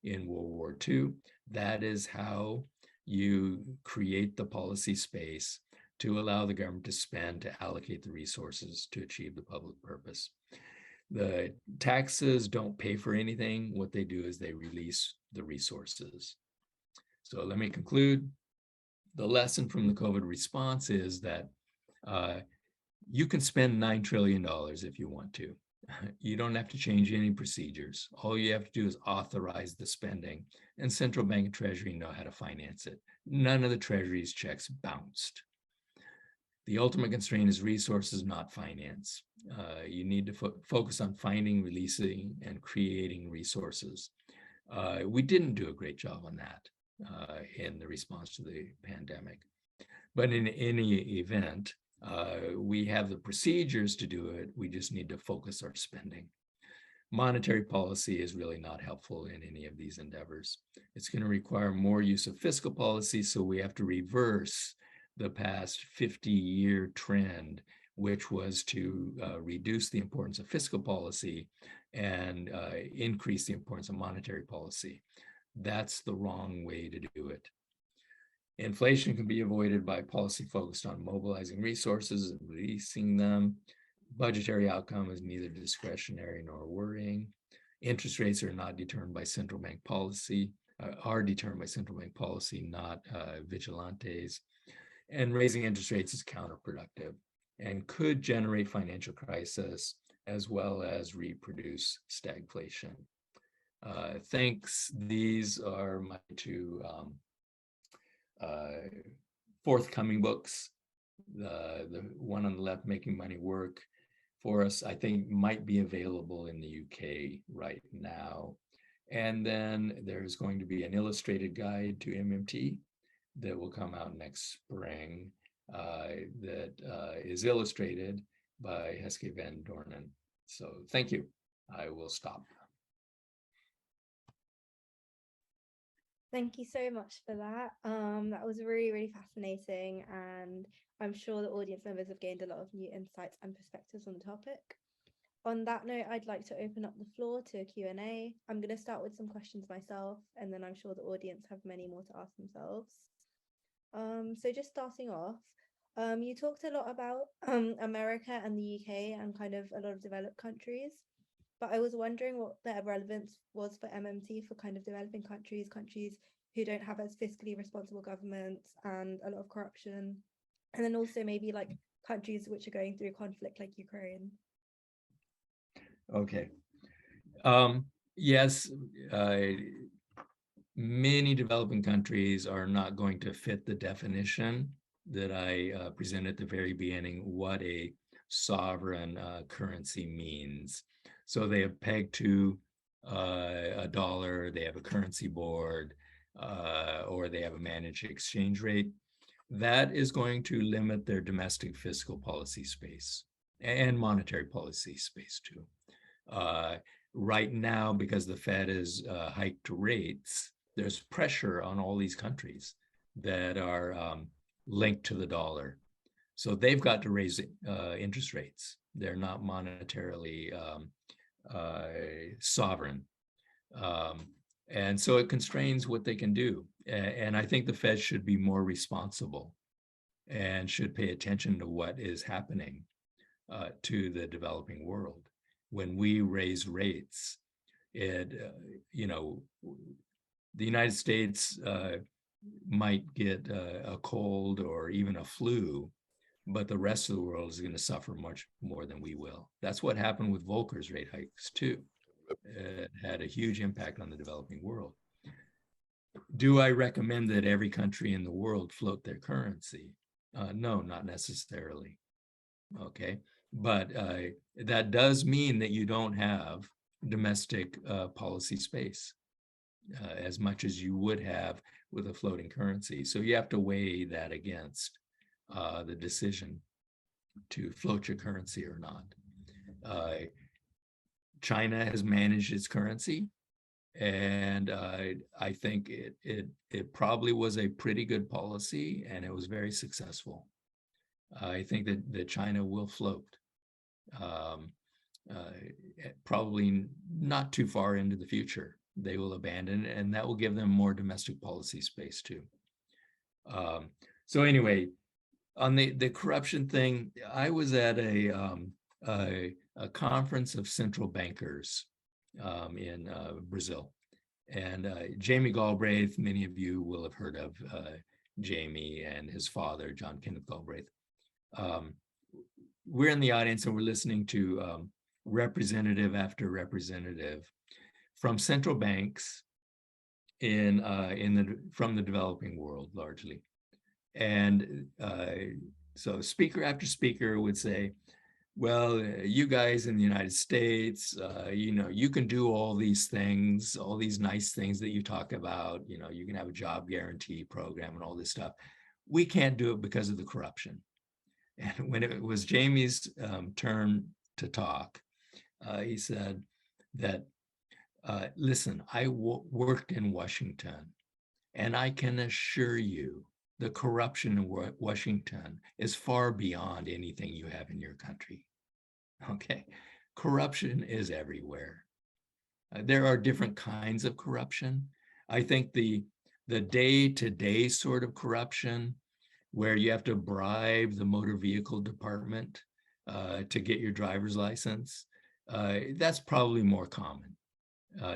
in World War II. That is how you create the policy space to allow the government to spend, to allocate the resources to achieve the public purpose. The taxes don't pay for anything. What they do is they release the resources. So let me conclude. The lesson from the COVID response is that you can spend $9 trillion if you want to. You don't have to change any procedures. All you have to do is authorize the spending, and central bank and treasury know how to finance it. None of the treasury's checks bounced. The ultimate constraint is resources, not finance. You need to focus on finding, releasing, and creating resources. We didn't do a great job on that in the response to the pandemic. But in any event, we have the procedures to do it. We just need to focus our spending. Monetary policy is really not helpful in any of these endeavors. It's going to require more use of fiscal policy, so we have to reverse the past 50-year trend, which was to reduce the importance of fiscal policy and increase the importance of monetary policy. That's the wrong way to do it. Inflation can be avoided by policy focused on mobilizing resources and releasing them. Budgetary outcome is neither discretionary nor worrying. Interest rates are not determined by central bank policy, are determined by central bank policy, not vigilantes. And raising interest rates is counterproductive and could generate financial crisis as well as reproduce stagflation. Thanks. These are my two forthcoming books. The one on the left, Making Money Work for Us, I think might be available in the UK right now. And then there's going to be an illustrated guide to MMT that will come out next spring that is illustrated by Heske van Doornen. So thank you. I will stop. Thank you so much for that. That was really, really fascinating, and I'm sure the audience members have gained a lot of new insights and perspectives on the topic. On that note, I'd like to open up the floor to a Q&A. I'm going to start with some questions myself, and then I'm sure the audience have many more to ask themselves. So just starting off, you talked a lot about America and the UK and kind of a lot of developed countries, but I was wondering what the relevance was for MMT for kind of developing countries who don't have as fiscally responsible governments and a lot of corruption, and then also maybe like countries which are going through conflict like Ukraine. Okay. Yes, many developing countries are not going to fit the definition that I presented at the very beginning, what a sovereign currency means. So they have pegged to a dollar, they have a currency board, or they have a managed exchange rate. That is going to limit their domestic fiscal policy space and monetary policy space too. Right now, because the Fed has hiked rates, there's pressure on all these countries that are linked to the dollar. So they've got to raise interest rates. They're not monetarily sovereign. And so it constrains what they can do. And I think the Fed should be more responsible and should pay attention to what is happening to the developing world. When we raise rates, the United States might get a cold or even a flu, but the rest of the world is going to suffer much more than we will. That's what happened with Volcker's rate hikes too. It had a huge impact on the developing world. Do I recommend that every country in the world float their currency? No, not necessarily. Okay. But that does mean that you don't have domestic policy space as much as you would have with a floating currency. So you have to weigh that against the decision to float your currency or not. China has managed its currency, and I think it probably was a pretty good policy, and it was very successful. I think that China will float, probably not too far into the future. They will abandon it, and that will give them more domestic policy space too. So anyway, on the corruption thing, I was at a conference of central bankers in Brazil, and Jamie Galbraith, many of you will have heard of Jamie and his father, John Kenneth Galbraith. We're in the audience and we're listening to representative after representative from central banks from the developing world largely. And so speaker after speaker would say, well, you guys in the United States, you can do all these things, all these nice things that you talk about, you can have a job guarantee program and all this stuff. We can't do it because of the corruption. And when it was Jamie's turn to talk, he said that, listen, I worked in Washington, and I can assure you the corruption in Washington is far beyond anything you have in your country. Okay, corruption is everywhere. There are different kinds of corruption. I think the day-to-day sort of corruption, where you have to bribe the motor vehicle department to get your driver's license, that's probably more common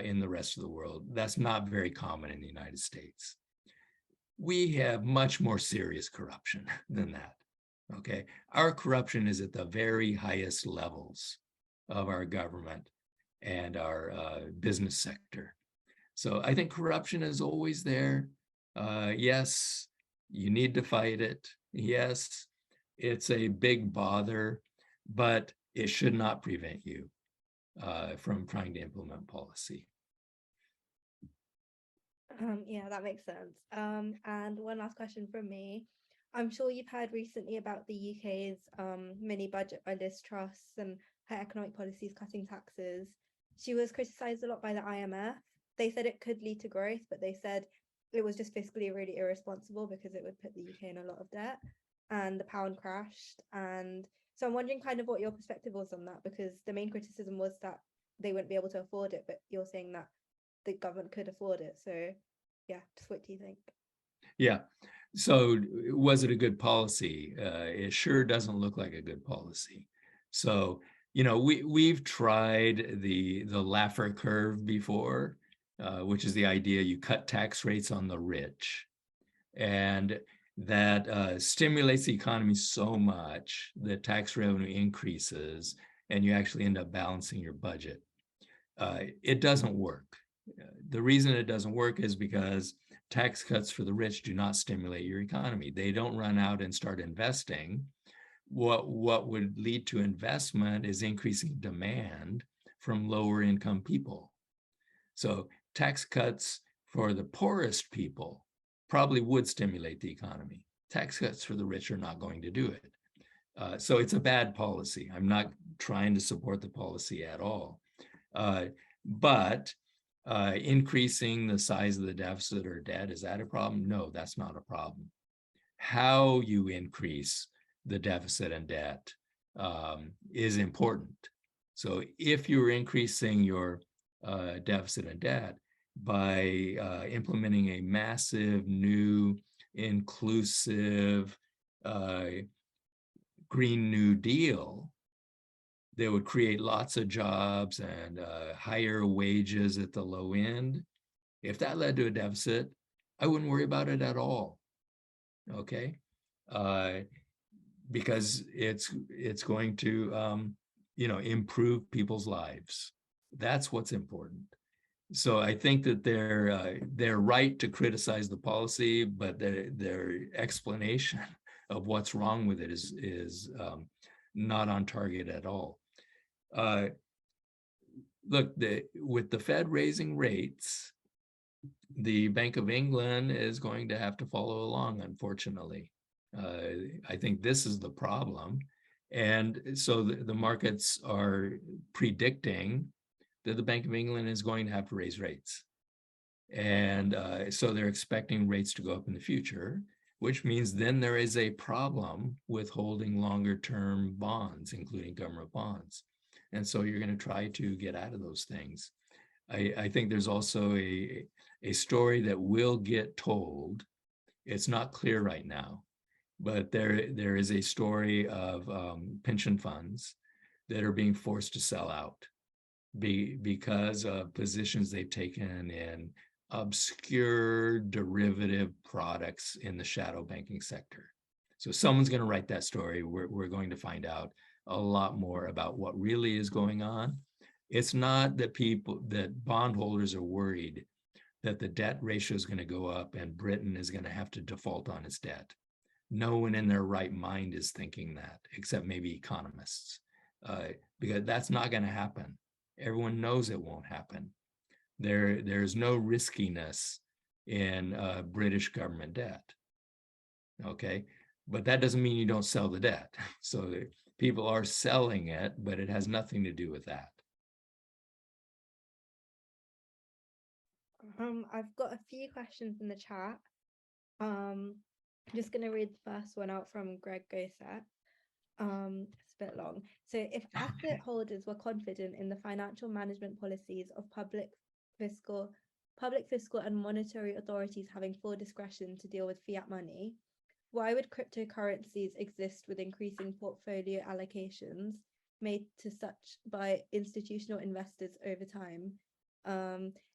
in the rest of the world. That's not very common in the United States. We have much more serious corruption than that. Okay, our corruption is at the very highest levels of our government and our business sector. So I think corruption is always there. Yes, you need to fight it. Yes, it's a big bother, but it should not prevent you from trying to implement policy. Yeah, that makes sense. And one last question from me. I'm sure you've heard recently about the UK's mini budget by Liz Truss and her economic policies cutting taxes. She was criticised a lot by the IMF. They said it could lead to growth, but they said it was just fiscally really irresponsible because it would put the UK in a lot of debt, and the pound crashed. And so I'm wondering kind of what your perspective was on that, because the main criticism was that they wouldn't be able to afford it, but you're saying that the government could afford it. So yeah, just what do you think? Yeah. So was it a good policy? It sure doesn't look like a good policy. So, you know, we've tried the Laffer curve before, which is the idea you cut tax rates on the rich, and that stimulates the economy so much that tax revenue increases and you actually end up balancing your budget. It doesn't work. The reason it doesn't work is because tax cuts for the rich do not stimulate your economy. They don't run out and start investing. What would lead to investment is increasing demand from lower income people. So tax cuts for the poorest people probably would stimulate the economy. Tax cuts for the rich are not going to do it. So it's a bad policy. I'm not trying to support the policy at all. But increasing the size of the deficit or debt, is that a problem? No, that's not a problem. How you increase the deficit and debt is important. So if you're increasing your deficit and debt by implementing a massive new inclusive Green New Deal that would create lots of jobs and higher wages at the low end, if that led to a deficit, I wouldn't worry about it at all. Okay, because it's going to improve people's lives. That's what's important. So I think that they're right to criticize the policy, but their explanation of what's wrong with it is not on target at all. Look, with the Fed raising rates, the Bank of England is going to have to follow along, unfortunately. I think this is the problem. And so the markets are predicting that the Bank of England is going to have to raise rates. And so they're expecting rates to go up in the future, which means then there is a problem with holding longer term bonds, including government bonds. And so you're going to try to get out of those things. I think there's also a story that will get told. It's not clear right now, but there is a story of pension funds that are being forced to sell out because of positions they've taken in obscure derivative products in the shadow banking sector. So someone's going to write that story. We're going to find out a lot more about what really is going on. It's not that bondholders are worried that the debt ratio is going to go up and Britain is going to have to default on its debt. No one in their right mind is thinking that, except maybe economists, because that's not going to happen. Everyone knows it won't happen. There's no riskiness in British government debt. Okay, but that doesn't mean you don't sell the debt. So people are selling it, but it has nothing to do with that. I've got a few questions in the chat. I'm just going to read the first one out from Greg Goset. It's a bit long. So if asset holders were confident in the financial management policies of fiscal and monetary authorities having full discretion to deal with fiat money, why would cryptocurrencies exist with increasing portfolio allocations made to such by institutional investors over time?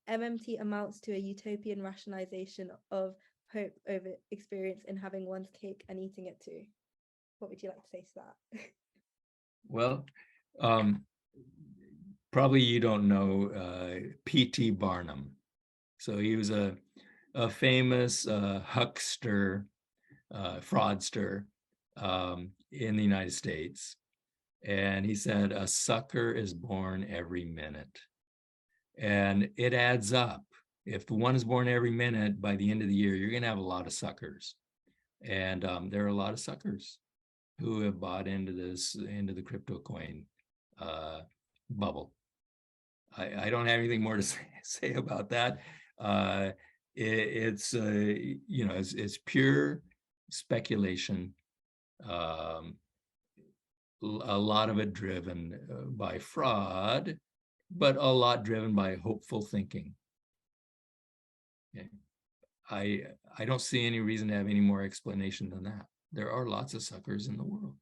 MMT amounts to a utopian rationalization of hope over experience in having one's cake and eating it too. What would you like to say to that? Well, probably you don't know P.T. Barnum. So he was a famous huckster, fraudster in the United States. And he said, a sucker is born every minute. And it adds up. If one is born every minute, by the end of the year, you're going to have a lot of suckers. And there are a lot of suckers who have bought into the crypto coin bubble. I don't have anything more to say about that. It's pure speculation. A lot of it driven by fraud, but a lot driven by hopeful thinking. Okay. I don't see any reason to have any more explanation than that. There are lots of suckers in the world.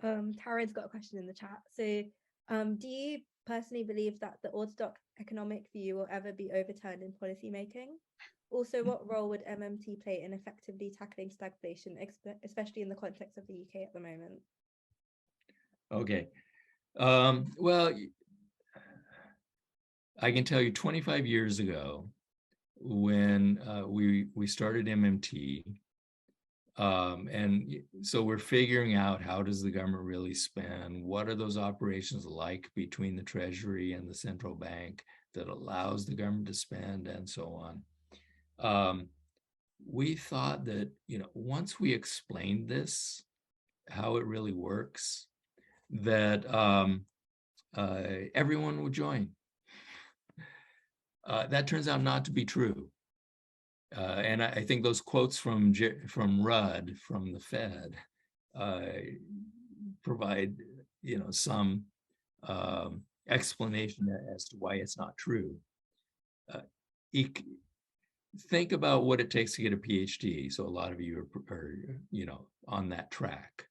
Taryn's got a question in the chat. So do you personally believe that the Orthodox economic view will ever be overturned in policymaking? Also, what role would MMT play in effectively tackling stagflation, especially in the context of the UK at the moment? Okay. Well, I can tell you 25 years ago, when we started MMT, and so we're figuring out, how does the government really spend? What are those operations like between the Treasury and the central bank that allows the government to spend, and so on? We thought that, once we explained this, how it really works, that everyone would join. That turns out not to be true. And I think those quotes from Rudd, from the Fed, provide, some explanation as to why it's not true. Think about what it takes to get a PhD. So a lot of you are on that track.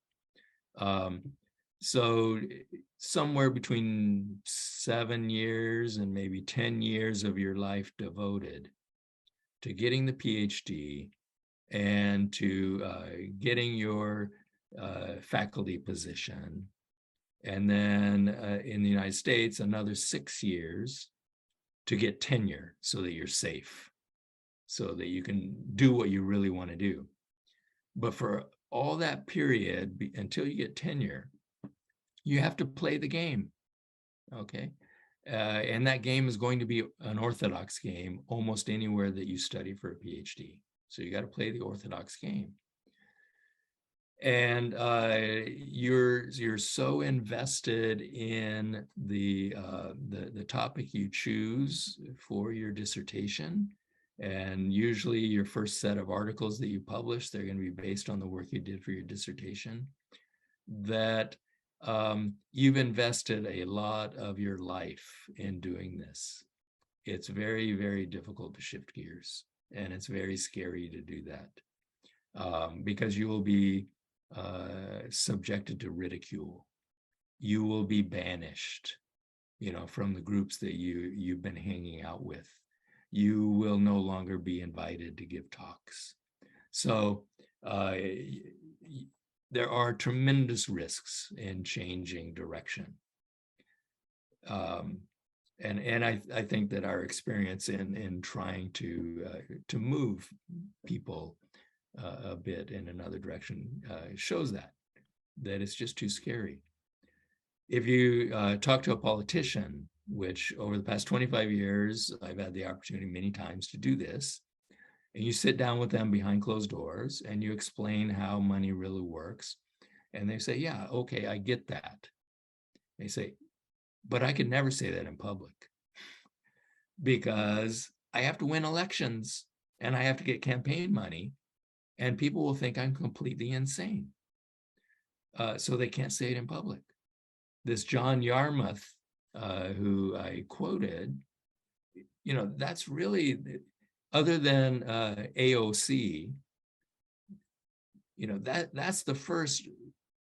So somewhere between 7 years and maybe 10 years of your life devoted to getting the PhD and to getting your faculty position. And then in the United States, another 6 years to get tenure so that you're safe, so that you can do what you really want to do. But for all that period, until you get tenure, you have to play the game, okay? And that game is going to be an Orthodox game almost anywhere that you study for a PhD. So you got to play the Orthodox game. And you're so invested in the topic you choose for your dissertation. And usually your first set of articles that you publish, they're going to be based on the work you did for your dissertation, that you've invested a lot of your life in doing this. It's very, very difficult to shift gears, and it's very scary to do that because you will be subjected to ridicule. You will be banished, from the groups that you've been hanging out with. You will no longer be invited to give talks. So there are tremendous risks in changing direction. And I think that our experience in trying to move people a bit in another direction shows that it's just too scary. If you talk to a politician, which over the past 25 years, I've had the opportunity many times to do this, and you sit down with them behind closed doors and you explain how money really works, and they say, yeah, okay, I get that. They say, but I could never say that in public because I have to win elections and I have to get campaign money. and people will think I'm completely insane. So they can't say it in public. This John Yarmouth, who I quoted, that's really, other than AOC, that's the first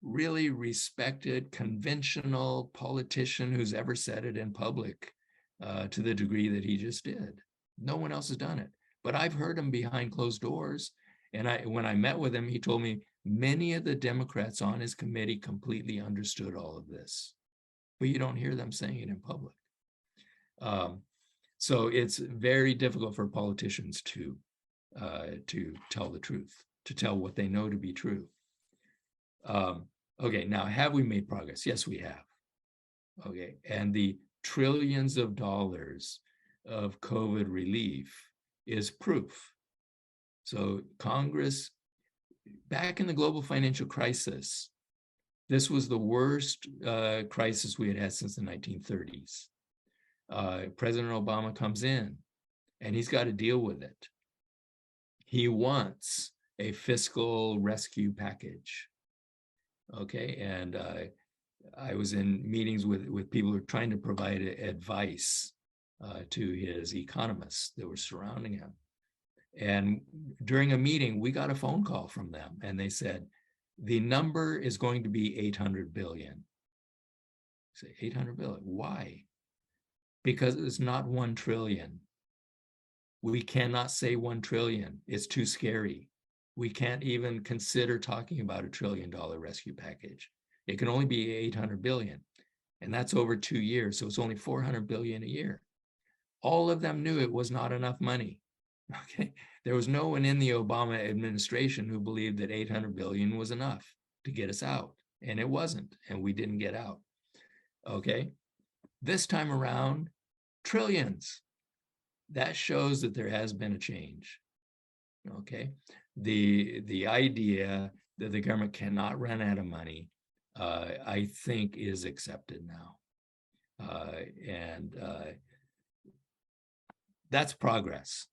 really respected conventional politician who's ever said it in public to the degree that he just did. No one else has done it, but I've heard him behind closed doors. And when I met with him, he told me many of the Democrats on his committee completely understood all of this, but you don't hear them saying it in public. So it's very difficult for politicians to tell the truth, to tell what they know to be true. Okay, now have we made progress? Yes, we have. Okay, and the trillions of dollars of COVID relief is proof. So Congress, back in the global financial crisis, this was the worst crisis we had had since the 1930s. President Obama comes in and he's got to deal with it. He wants a fiscal rescue package. Okay, and I was in meetings with people who are trying to provide advice to his economists that were surrounding him. And during a meeting, we got a phone call from them, and they said, the number is going to be 800 billion. I say, 800 billion, why? Because it's not 1 trillion. We cannot say 1 trillion, it's too scary. We can't even consider talking about $1 trillion rescue package. It can only be 800 billion, and that's over 2 years, so it's only 400 billion a year. All of them knew it was not enough money. Okay, there was no one in the Obama administration who believed that 800 billion was enough to get us out, and it wasn't, and we didn't get out. Okay, this time around, trillions. That shows that there has been a change. Okay, the idea that the government cannot run out of money, I think, is accepted now, and that's progress.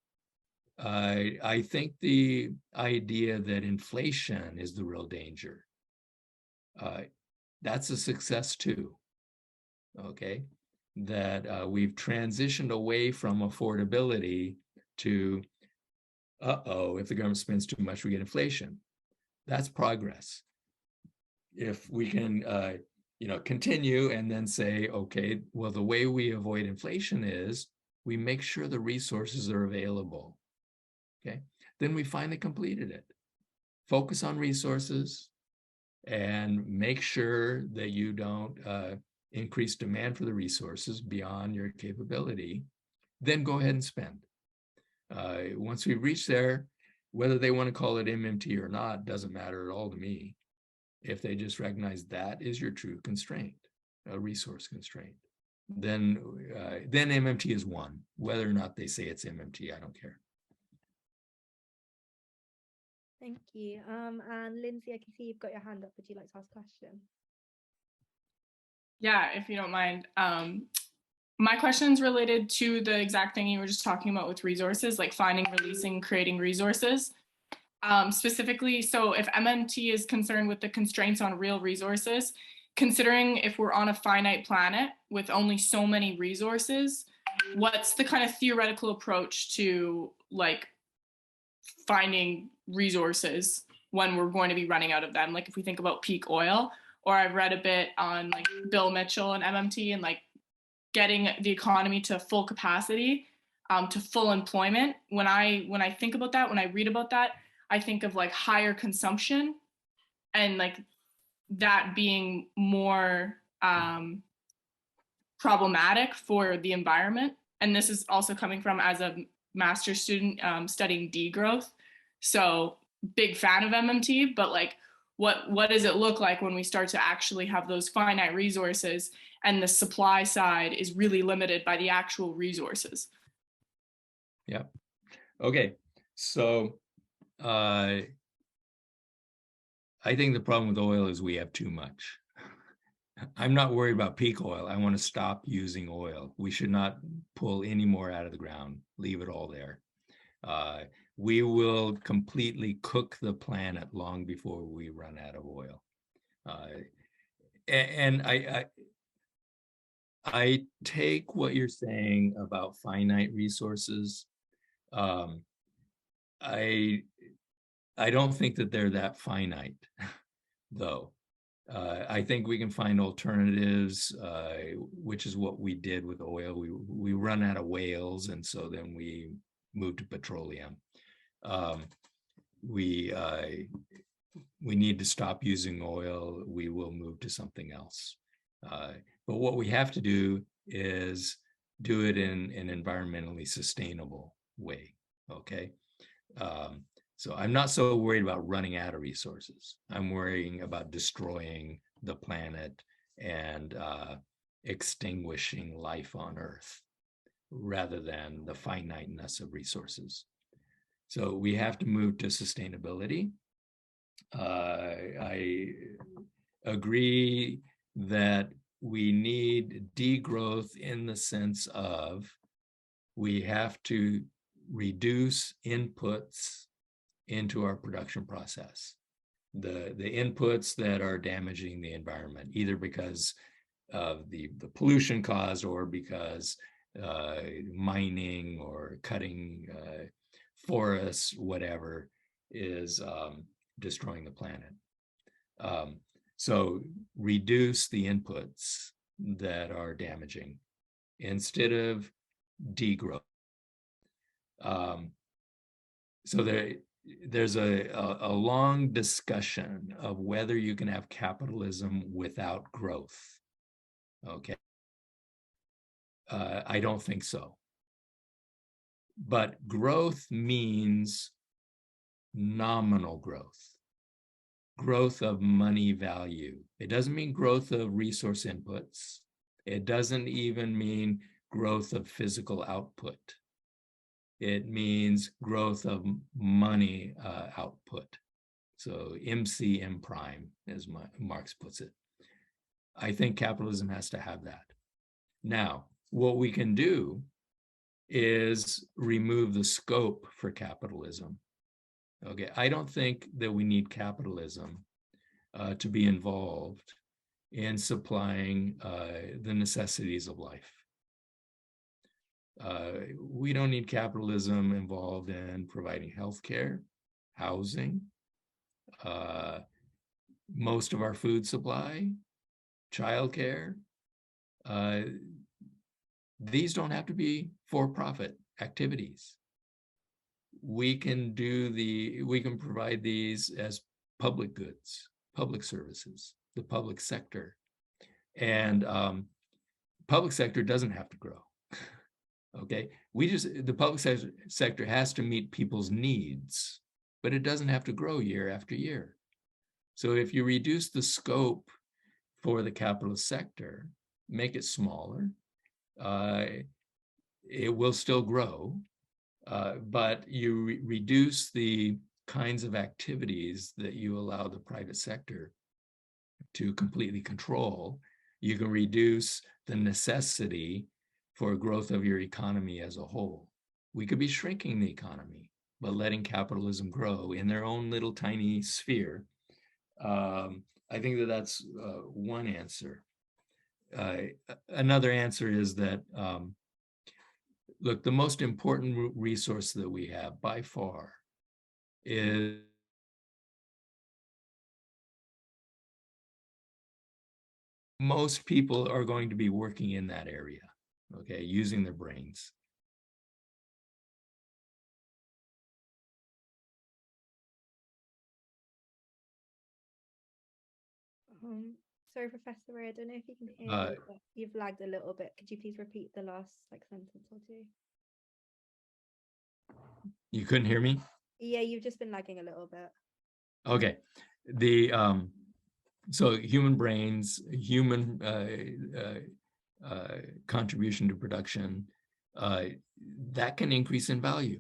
I think the idea that inflation is the real danger, that's a success too. Okay, that we've transitioned away from affordability to, if the government spends too much, we get inflation. That's progress. If we can, continue and then say, okay, well, the way we avoid inflation is we make sure the resources are available. Okay, then we finally completed it. Focus on resources and make sure that you don't increase demand for the resources beyond your capability. Then go ahead and spend. Once we reach there, whether they want to call it MMT or not, doesn't matter at all to me. If they just recognize that is your true constraint, a resource constraint, then MMT is one. Whether or not they say it's MMT, I don't care. Thank you. And Lindsay, I can see you've got your hand up. Would you like to ask a question? Yeah, if you don't mind. My question is related to the exact thing you were just talking about with resources, like finding, releasing, creating resources. Specifically, so if MMT is concerned with the constraints on real resources, considering if we're on a finite planet with only so many resources, what's the kind of theoretical approach to like finding resources when we're going to be running out of them? Like if we think about peak oil, or I've read a bit on like Bill Mitchell and MMT and like getting the economy to full capacity, to full employment. When I think about that, when I read about that, I think of like higher consumption and like that being more problematic for the environment. And this is also coming from as a master's student studying degrowth. So big fan of MMT, but like what does it look like when we start to actually have those finite resources and the supply side is really limited by the actual resources? Yeah. Okay. So I think the problem with oil is we have too much. I'm not worried about peak oil. I want to stop using oil. We should not pull any more out of the ground, leave it all there. we will completely cook the planet long before we run out of oil. And I take what you're saying about finite resources. I don't think that they're that finite, though. I think we can find alternatives, which is what we did with oil. We run out of whales, and so then we moved to petroleum. We need to stop using oil. We will move to something else. But what we have to do is do it in an environmentally sustainable way, okay? So I'm not so worried about running out of resources. I'm worrying about destroying the planet and extinguishing life on Earth rather than the finiteness of resources. So we have to move to sustainability. I agree that we need degrowth in the sense of we have to reduce inputs into our production process. The inputs that are damaging the environment, either because of the pollution caused or because mining or cutting forests, whatever, is destroying the planet. So reduce the inputs that are damaging instead of degrowth. So there's a long discussion of whether you can have capitalism without growth. Okay. I don't think so. But growth means nominal growth. Growth of money value. It doesn't mean growth of resource inputs. It doesn't even mean growth of physical output. It means growth of money output. So MC M prime, as Marx puts it. I think capitalism has to have that. Now, what we can do is remove the scope for capitalism. Okay, I don't think that we need capitalism to be involved in supplying the necessities of life. We don't need capitalism involved in providing healthcare, housing, most of our food supply, childcare. These don't have to be for-profit activities. We can provide these as public goods, public services, the public sector. And public sector doesn't have to grow. Okay, the public sector has to meet people's needs, but it doesn't have to grow year after year. So if you reduce the scope for the capitalist sector, make it smaller, it will still grow, but you reduce the kinds of activities that you allow the private sector to completely control. You can reduce the necessity for growth of your economy as a whole. We could be shrinking the economy, but letting capitalism grow in their own little tiny sphere. I think that that's one answer. Another answer is that, look, the most important resource that we have by far is most people are going to be working in that area, okay, using their brains. Sorry, Professor Wray, I don't know if you can hear me, but you've lagged a little bit. Could you please repeat the last sentence or two? You couldn't hear me? Yeah, you've just been lagging a little bit. Okay. So human brains, human contribution to production, that can increase in value.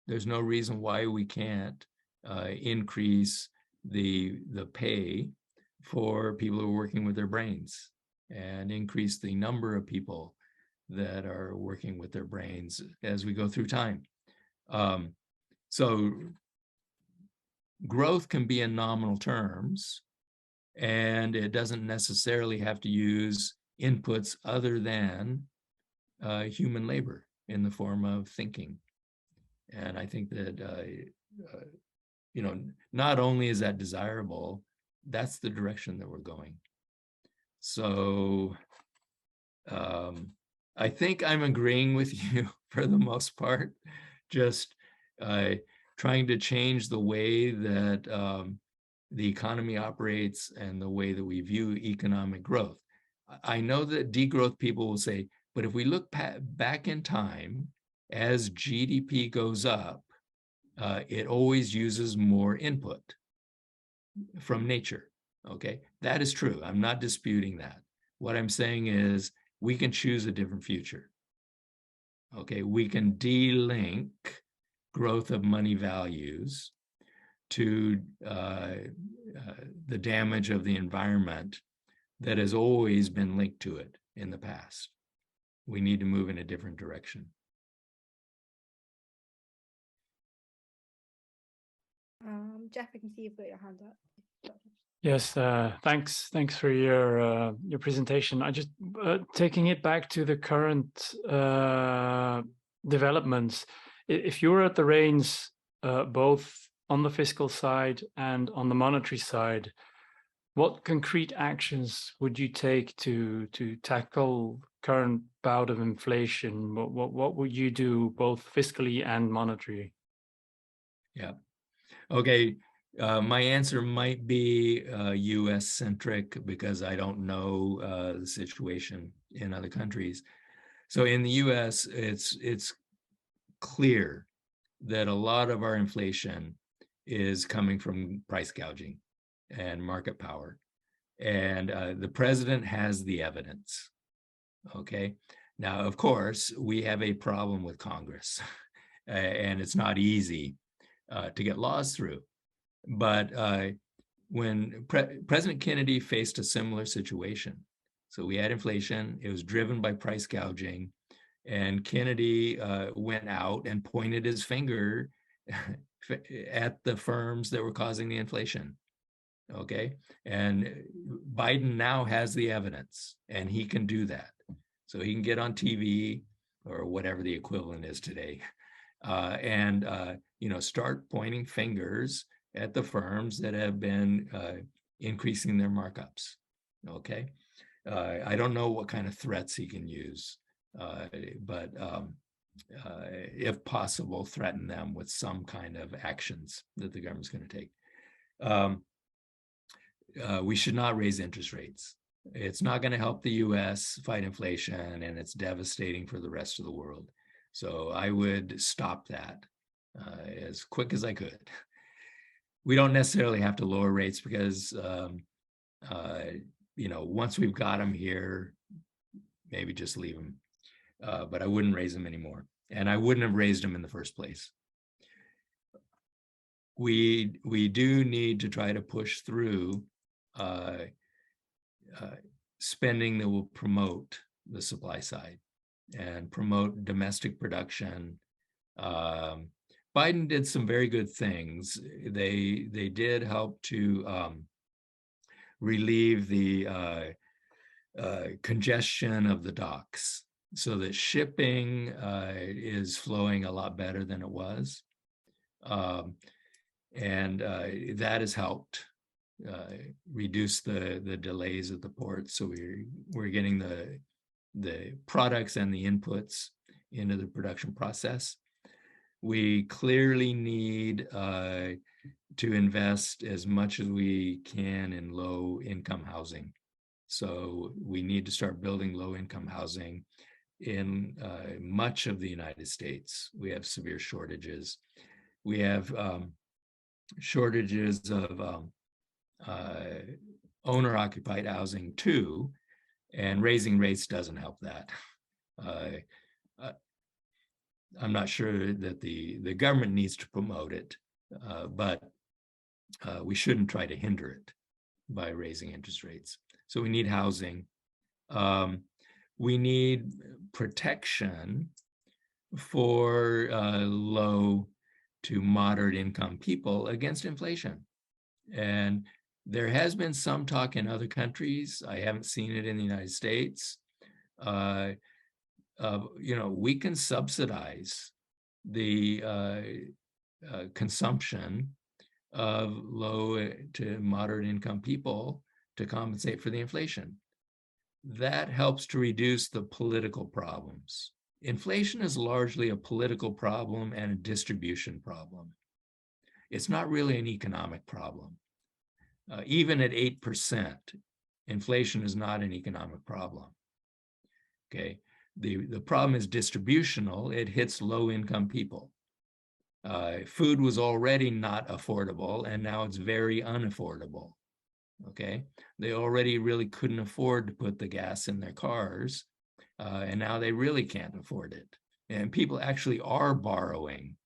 There's no reason why we can't increase the pay for people who are working with their brains and increase the number of people that are working with their brains as we go through time. So growth can be in nominal terms, and it doesn't necessarily have to use inputs other than human labor in the form of thinking. And I think that, not only is that desirable, that's the direction that we're going. So I think I'm agreeing with you for the most part, just trying to change the way that the economy operates and the way that we view economic growth. I know that degrowth people will say, but if we look back in time, as GDP goes up, it always uses more input from nature. Okay, that is true. I'm not disputing that. What I'm saying is we can choose a different future. Okay, we can de-link growth of money values to the damage of the environment that has always been linked to it in the past. We need to move in a different direction. Jeff, I can see you've got your hand up. Yes, thanks for your presentation. I just taking it back to the current developments. If you were at the reins, both on the fiscal side and on the monetary side, what concrete actions would you take to tackle current bout of inflation? What would you do both fiscally and monetary? Yeah. Okay. My answer might be US centric because I don't know the situation in other countries. So in the US, it's clear that a lot of our inflation is coming from price gouging and market power. And the president has the evidence. Okay. Now, of course, we have a problem with Congress and it's not easy to get laws through. But when President Kennedy faced a similar situation, so we had inflation, it was driven by price gouging, and Kennedy went out and pointed his finger at the firms that were causing the inflation. Okay, and Biden now has the evidence, and he can do that. So he can get on TV or whatever the equivalent is today, and start pointing fingers at the firms that have been increasing their markups. Okay, I don't know what kind of threats he can use, but if possible, threaten them with some kind of actions that the government's going to take. We should not raise interest rates. It's not going to help the US fight inflation, and it's devastating for the rest of the world. So I would stop that as quick as I could. We don't necessarily have to lower rates because, once we've got them here, maybe just leave them. But I wouldn't raise them anymore. And I wouldn't have raised them in the first place. We do need to try to push through spending that will promote the supply side and promote domestic production. Biden did some very good things. They did help to relieve the congestion of the docks so that shipping is flowing a lot better than it was. And that has helped reduce the delays at the port. So we're getting the products and the inputs into the production process. We clearly need to invest as much as we can in low-income housing. So we need to start building low-income housing in much of the United States. We have severe shortages. We have shortages of owner-occupied housing too, and raising rates doesn't help that. I'm not sure that the government needs to promote it, but we shouldn't try to hinder it by raising interest rates. So we need housing. We need protection for low to moderate income people against inflation. And there has been some talk in other countries. I haven't seen it in the United States. We can subsidize the consumption of low to moderate income people to compensate for the inflation. That helps to reduce the political problems. Inflation is largely a political problem and a distribution problem. It's not really an economic problem. Even at 8%, inflation is not an economic problem. Okay, the problem is distributional. It hits low-income people. Food was already not affordable, and now it's very unaffordable. Okay, they already really couldn't afford to put the gas in their cars, and now they really can't afford it. And people actually are borrowing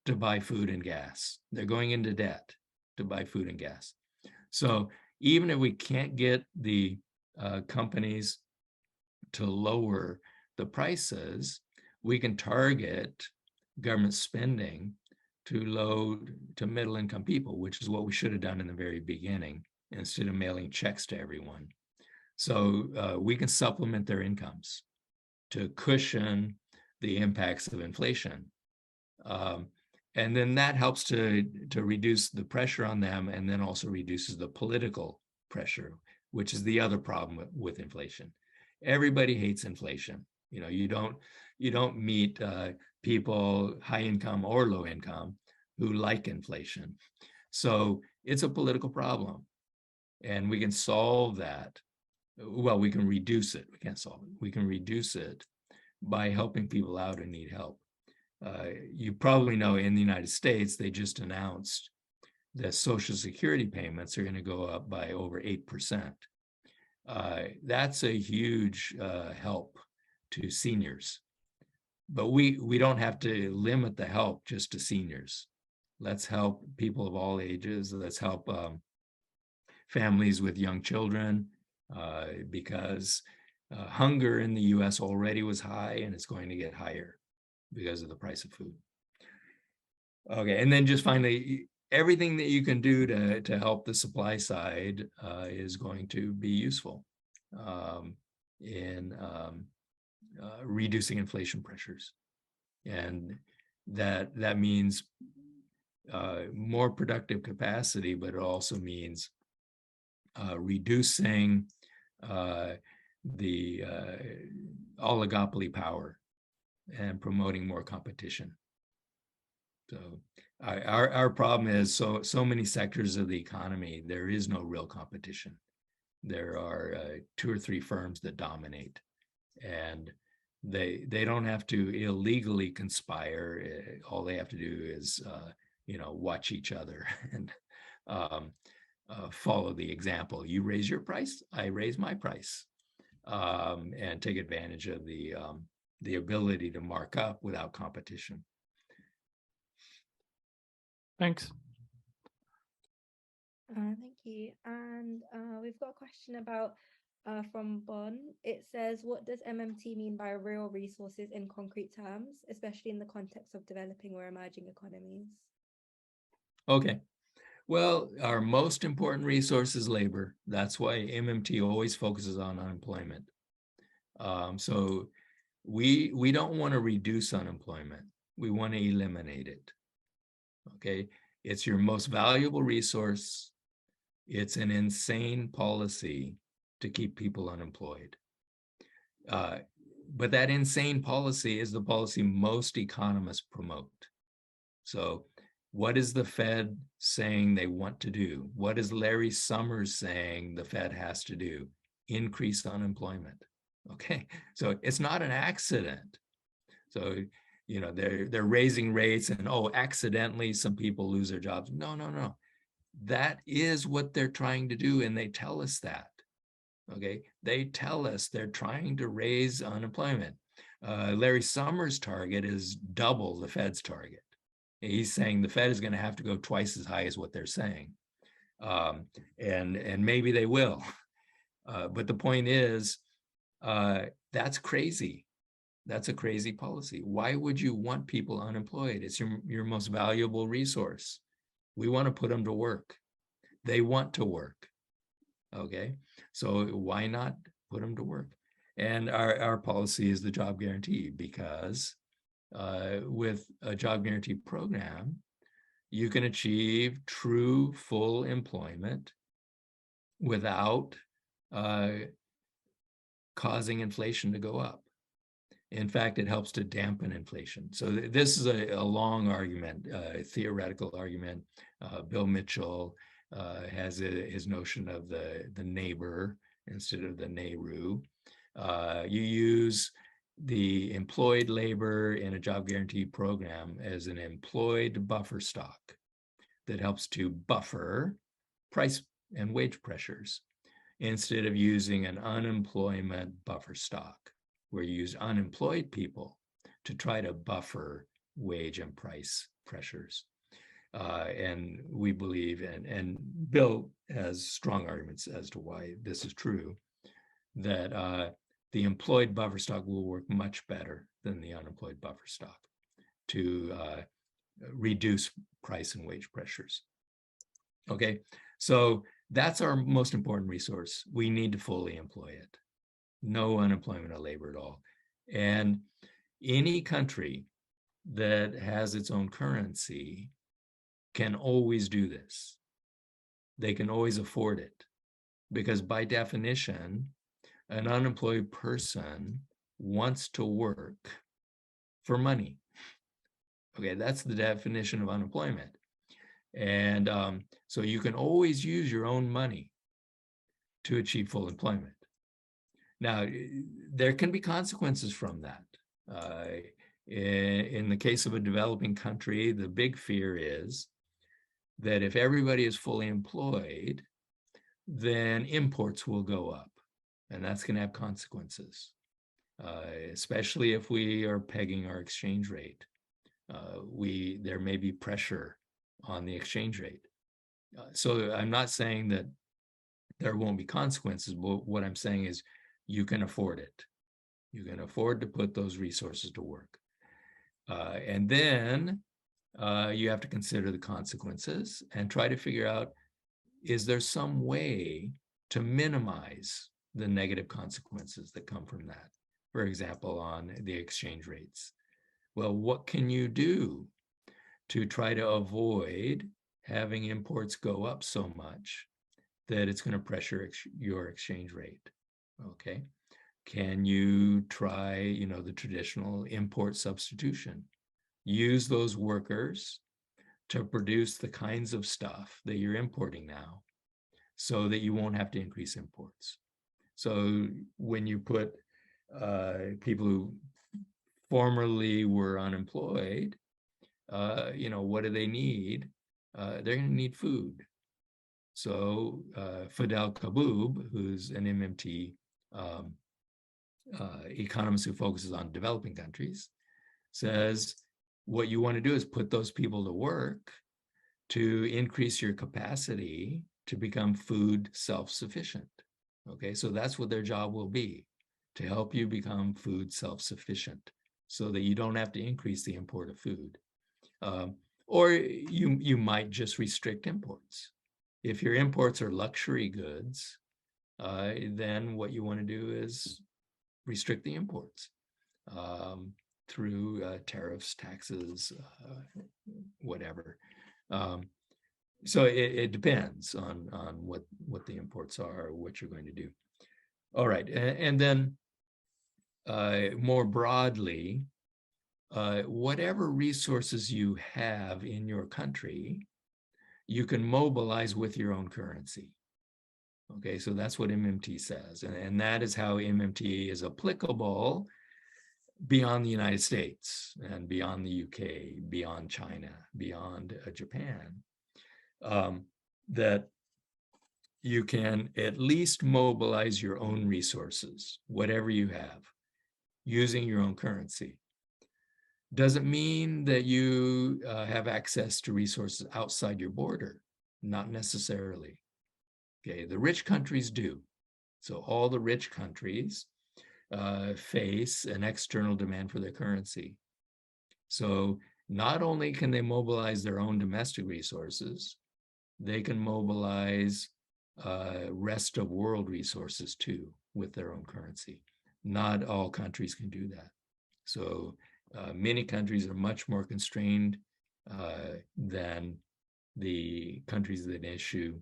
to buy food and gas. They're going into debt to buy food and gas. So even if we can't get the companies to lower the prices, we can target government spending to low to middle income people, which is what we should have done in the very beginning instead of mailing checks to everyone. So we can supplement their incomes to cushion the impacts of inflation. And then that helps to reduce the pressure on them, and then also reduces the political pressure, which is the other problem with inflation. Everybody hates inflation. You don't meet people high income or low income who like inflation. So it's a political problem, and we can solve that. Well, we can reduce it. We can't solve it. We can reduce it by helping people out who need help. You probably know in the United States, they just announced that Social Security payments are going to go up by over 8%. That's a huge help to seniors. But we don't have to limit the help just to seniors. Let's help people of all ages. Let's help families with young children, because hunger in the US already was high, and it's going to get higher because of the price of food. Okay, and then just finally, everything that you can do to help the supply side is going to be useful in reducing inflation pressures. And that means more productive capacity, but it also means reducing the oligopoly power and promoting more competition. So our problem is so many sectors of the economy, there is no real competition. There are 2 or 3 firms that dominate, and they don't have to illegally conspire. All they have to do is watch each other and follow the example. You raise your price, I raise my price, and take advantage of the ability to mark up without competition. Thanks. Thank you. And we've got a question about from Bon. It says, what does MMT mean by real resources in concrete terms, especially in the context of developing or emerging economies? Okay. Well, our most important resource is labor. That's why MMT always focuses on unemployment. So we don't want to reduce unemployment. We want to eliminate it. Okay, it's your most valuable resource. It's an insane policy to keep people unemployed. But that insane policy is the policy most economists promote. So what is the Fed saying they want to do? What is Larry Summers saying the Fed has to do? Increase unemployment. Okay, so it's not an accident. So they're raising rates, and accidentally some people lose their jobs. No. That is what they're trying to do, and they tell us that. Okay, they tell us they're trying to raise unemployment. Larry Summers' target is double the Fed's target. He's saying the Fed is going to have to go twice as high as what they're saying, and maybe they will. But the point is, that's crazy. That's a crazy policy. Why would you want people unemployed? It's your most valuable resource. We want to put them to work. They want to work. Okay, so why not put them to work? And our policy is the job guarantee, because with a job guarantee program, you can achieve true full employment without causing inflation to go up. In fact, it helps to dampen inflation. So this is a long argument, theoretical argument. Bill Mitchell has his notion of the neighbor instead of the Nehru. You use the employed labor in a job guarantee program as an employed buffer stock that helps to buffer price and wage pressures, instead of using an unemployment buffer stock, where you use unemployed people to try to buffer wage and price pressures. And we believe, and Bill has strong arguments as to why this is true, that the employed buffer stock will work much better than the unemployed buffer stock to reduce price and wage pressures. Okay, so that's our most important resource. We need to fully employ it. No unemployment of labor at all. And any country that has its own currency can always do this. They can always afford it, because by definition, an unemployed person wants to work for money. Okay, that's the definition of unemployment. And so you can always use your own money to achieve full employment. Now, there can be consequences from that. In the case of a developing country, the big fear is that if everybody is fully employed, then imports will go up, and that's going to have consequences, especially if we are pegging our exchange rate. There may be pressure on the exchange rate. So I'm not saying that there won't be consequences, but what I'm saying is you can afford it. You can afford to put those resources to work. And then you have to consider the consequences and try to figure out, is there some way to minimize the negative consequences that come from that? For example, on the exchange rates. Well, what can you do to try to avoid having imports go up so much that it's going to pressure your exchange rate? Okay. Can you try, the traditional import substitution? Use those workers to produce the kinds of stuff that you're importing now, so that you won't have to increase imports. So when you put people who formerly were unemployed, what do they need? They're going to need food. So Fidel Kaboub, who's an MMT economist who focuses on developing countries, says what you want to do is put those people to work to increase your capacity to become food self-sufficient. Okay, so that's what their job will be, to help you become food self-sufficient so that you don't have to increase the import of food. Or you might just restrict imports. If your imports are luxury goods, then what you want to do is restrict the imports through tariffs, taxes, whatever. So it depends on what the imports are, what you're going to do. All right, and then more broadly, whatever resources you have in your country, you can mobilize with your own currency. Okay, so that's what MMT says, and that is how MMT is applicable beyond the United States and beyond the UK, beyond China, beyond Japan, that you can at least mobilize your own resources, whatever you have, using your own currency. Doesn't mean that you have access to resources outside your border, not necessarily. Okay, the rich countries do. So all the rich countries face an external demand for their currency. So not only can they mobilize their own domestic resources, they can mobilize rest of world resources too with their own currency. Not all countries can do that. So many countries are much more constrained than the countries that issue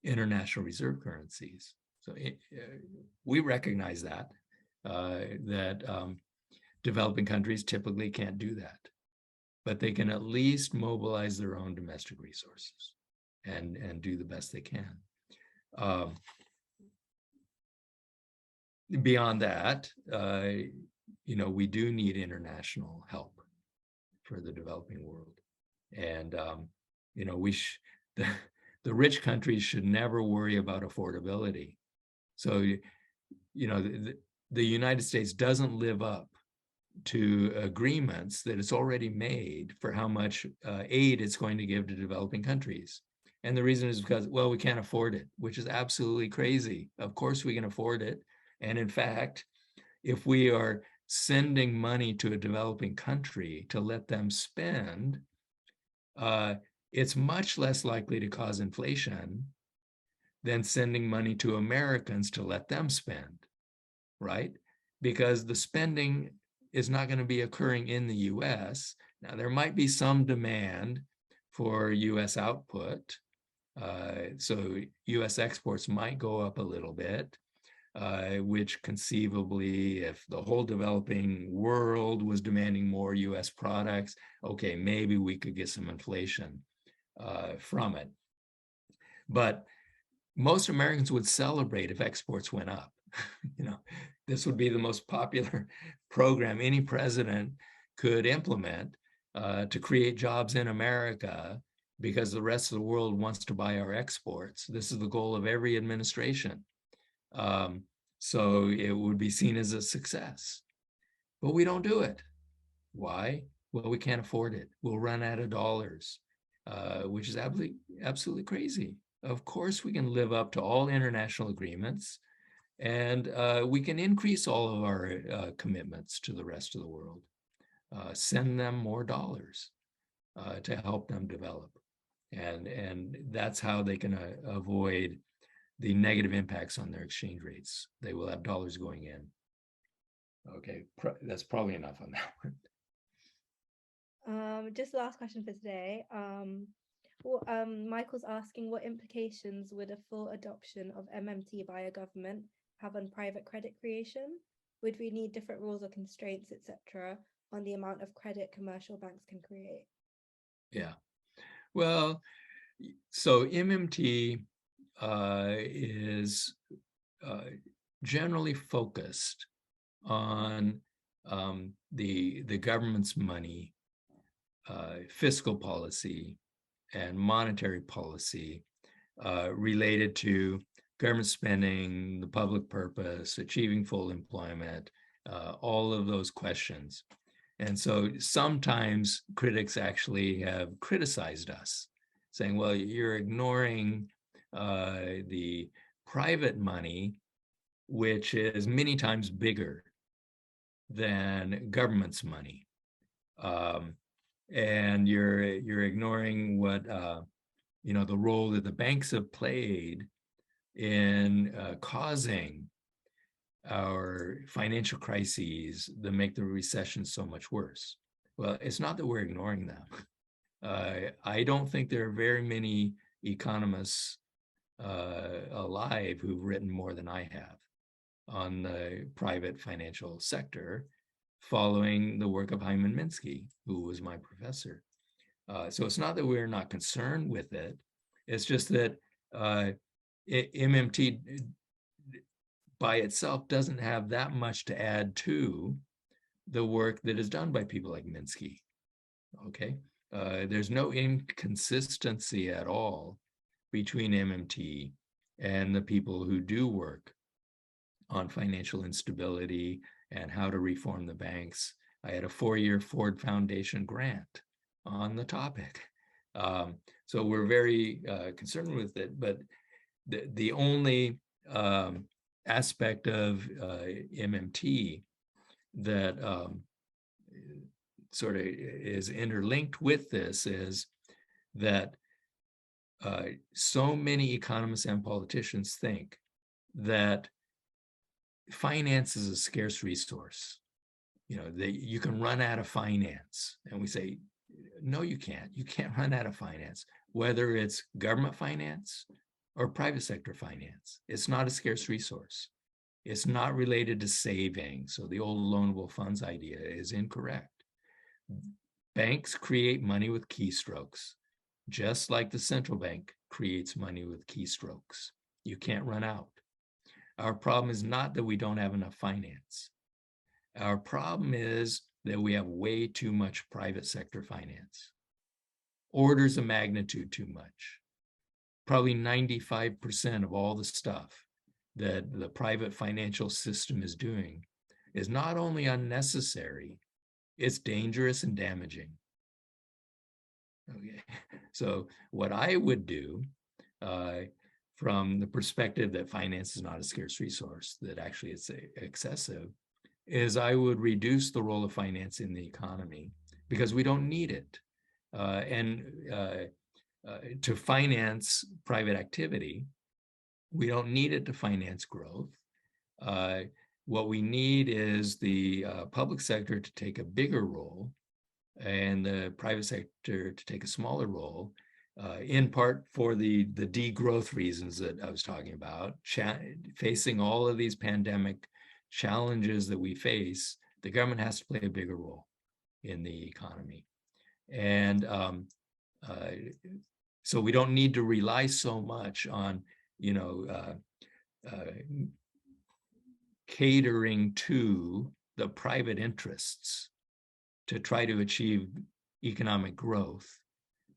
international reserve currencies. So we recognize that, developing countries typically can't do that, but they can at least mobilize their own domestic resources and do the best they can. Beyond that, we do need international help for the developing world. And, the rich countries should never worry about affordability. So, the United States doesn't live up to agreements that it's already made for how much aid it's going to give to developing countries. And the reason is because, well, we can't afford it, which is absolutely crazy. Of course we can afford it. And in fact, if we are sending money to a developing country to let them spend, it's much less likely to cause inflation than sending money to Americans to let them spend, right? Because the spending is not going to be occurring in the US. Now, there might be some demand for US output. So US exports might go up a little bit, which conceivably, if the whole developing world was demanding more US products, okay, maybe we could get some inflation from it. But most Americans would celebrate if exports went up. This would be the most popular program any president could implement to create jobs in America, because the rest of the world wants to buy our exports. This is the goal of every administration. So it would be seen as a success. But we don't do it. Why? Well, we can't afford it. We'll run out of dollars, which is absolutely crazy. Of course, we can live up to all international agreements, and we can increase all of our commitments to the rest of the world, send them more dollars to help them develop. And that's how they can avoid the negative impacts on their exchange rates. They will have dollars going in. Okay, that's probably enough on that one. Just the last question for today. Michael's asking, what implications would a full adoption of MMT by a government have on private credit creation? Would we need different rules or constraints, etc., on the amount of credit commercial banks can create? Yeah, well, so MMT is generally focused on the government's money, fiscal policy, and monetary policy related to government spending, the public purpose, achieving full employment, all of those questions. And so sometimes critics actually have criticized us, saying, well, you're ignoring the private money, which is many times bigger than government's money. And you're ignoring what, the role that the banks have played in causing our financial crises that make the recession so much worse. Well, it's not that we're ignoring them. I don't think there are very many economists alive who've written more than I have on the private financial sector, following the work of Hyman Minsky, who was my professor. So it's not that we're not concerned with it. It's just that MMT by itself doesn't have that much to add to the work that is done by people like Minsky. Okay, there's no inconsistency at all between MMT and the people who do work on financial instability and how to reform the banks. I had a 4-year Ford Foundation grant on the topic. So we're very concerned with it, but the only aspect of MMT that sort of is interlinked with this is that so many economists and politicians think that finance is a scarce resource. You can run out of finance. And we say, no, you can't. You can't run out of finance, whether it's government finance or private sector finance. It's not a scarce resource. It's not related to savings. So the old loanable funds idea is incorrect. Banks create money with keystrokes, just like the central bank creates money with keystrokes. You can't run out. Our problem is not that we don't have enough finance. Our problem is that we have way too much private sector finance. Orders of magnitude too much. Probably 95% of all the stuff that the private financial system is doing is not only unnecessary, it's dangerous and damaging. Okay, so what I would do from the perspective that finance is not a scarce resource, that actually it's excessive, is I would reduce the role of finance in the economy because we don't need it. To finance private activity, we don't need it to finance growth. What we need is the public sector to take a bigger role and the private sector to take a smaller role, in part for the degrowth reasons that I was talking about. Facing all of these pandemic challenges that we face, the government has to play a bigger role in the economy. And so we don't need to rely so much on, catering to the private interests to try to achieve economic growth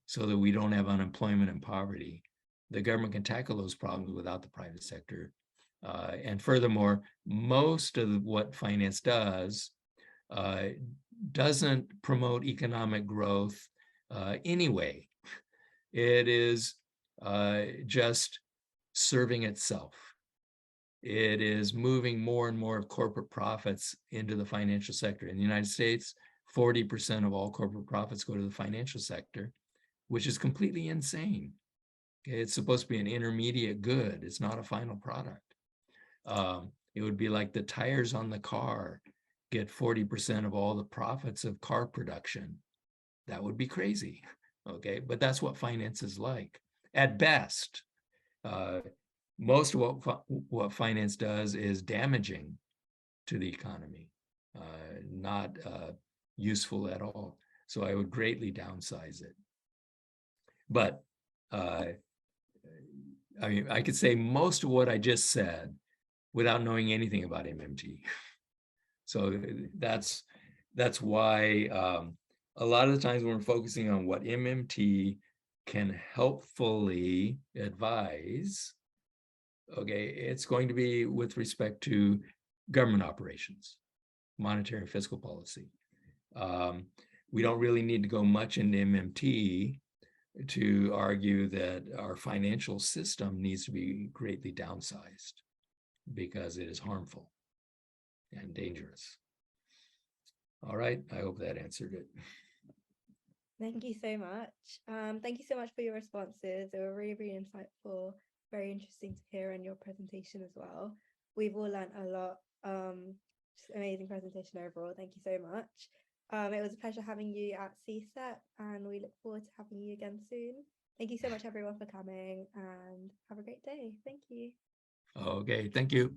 so that we don't have unemployment and poverty. The government can tackle those problems without the private sector. And furthermore, most of what finance does doesn't promote economic growth anyway. It is just serving itself. It is moving more and more of corporate profits into the financial sector. In the United States, 40% of all corporate profits go to the financial sector, which is completely insane. Okay, it's supposed to be an intermediate good. It's not a final product. It would be like the tires on the car get 40% of all the profits of car production. That would be crazy. Okay, but that's what finance is like. At best, most of what finance does is damaging to the economy, not useful at all. So I would greatly downsize it. But I mean, I could say most of what I just said without knowing anything about MMT. So that's why a lot of the times when we're focusing on what MMT can helpfully advise, okay, it's going to be with respect to government operations, monetary and fiscal policy. We don't really need to go much into MMT to argue that our financial system needs to be greatly downsized because it is harmful and dangerous. All right, I hope that answered it. Thank you so much. Thank you so much for your responses. They were really, really insightful, very interesting to hear in your presentation as well. We've all learned a lot. Just amazing presentation overall. Thank you so much. It was a pleasure having you at CSEP, and we look forward to having you again soon. Thank you so much, everyone, for coming, and have a great day. Thank you. Okay, thank you.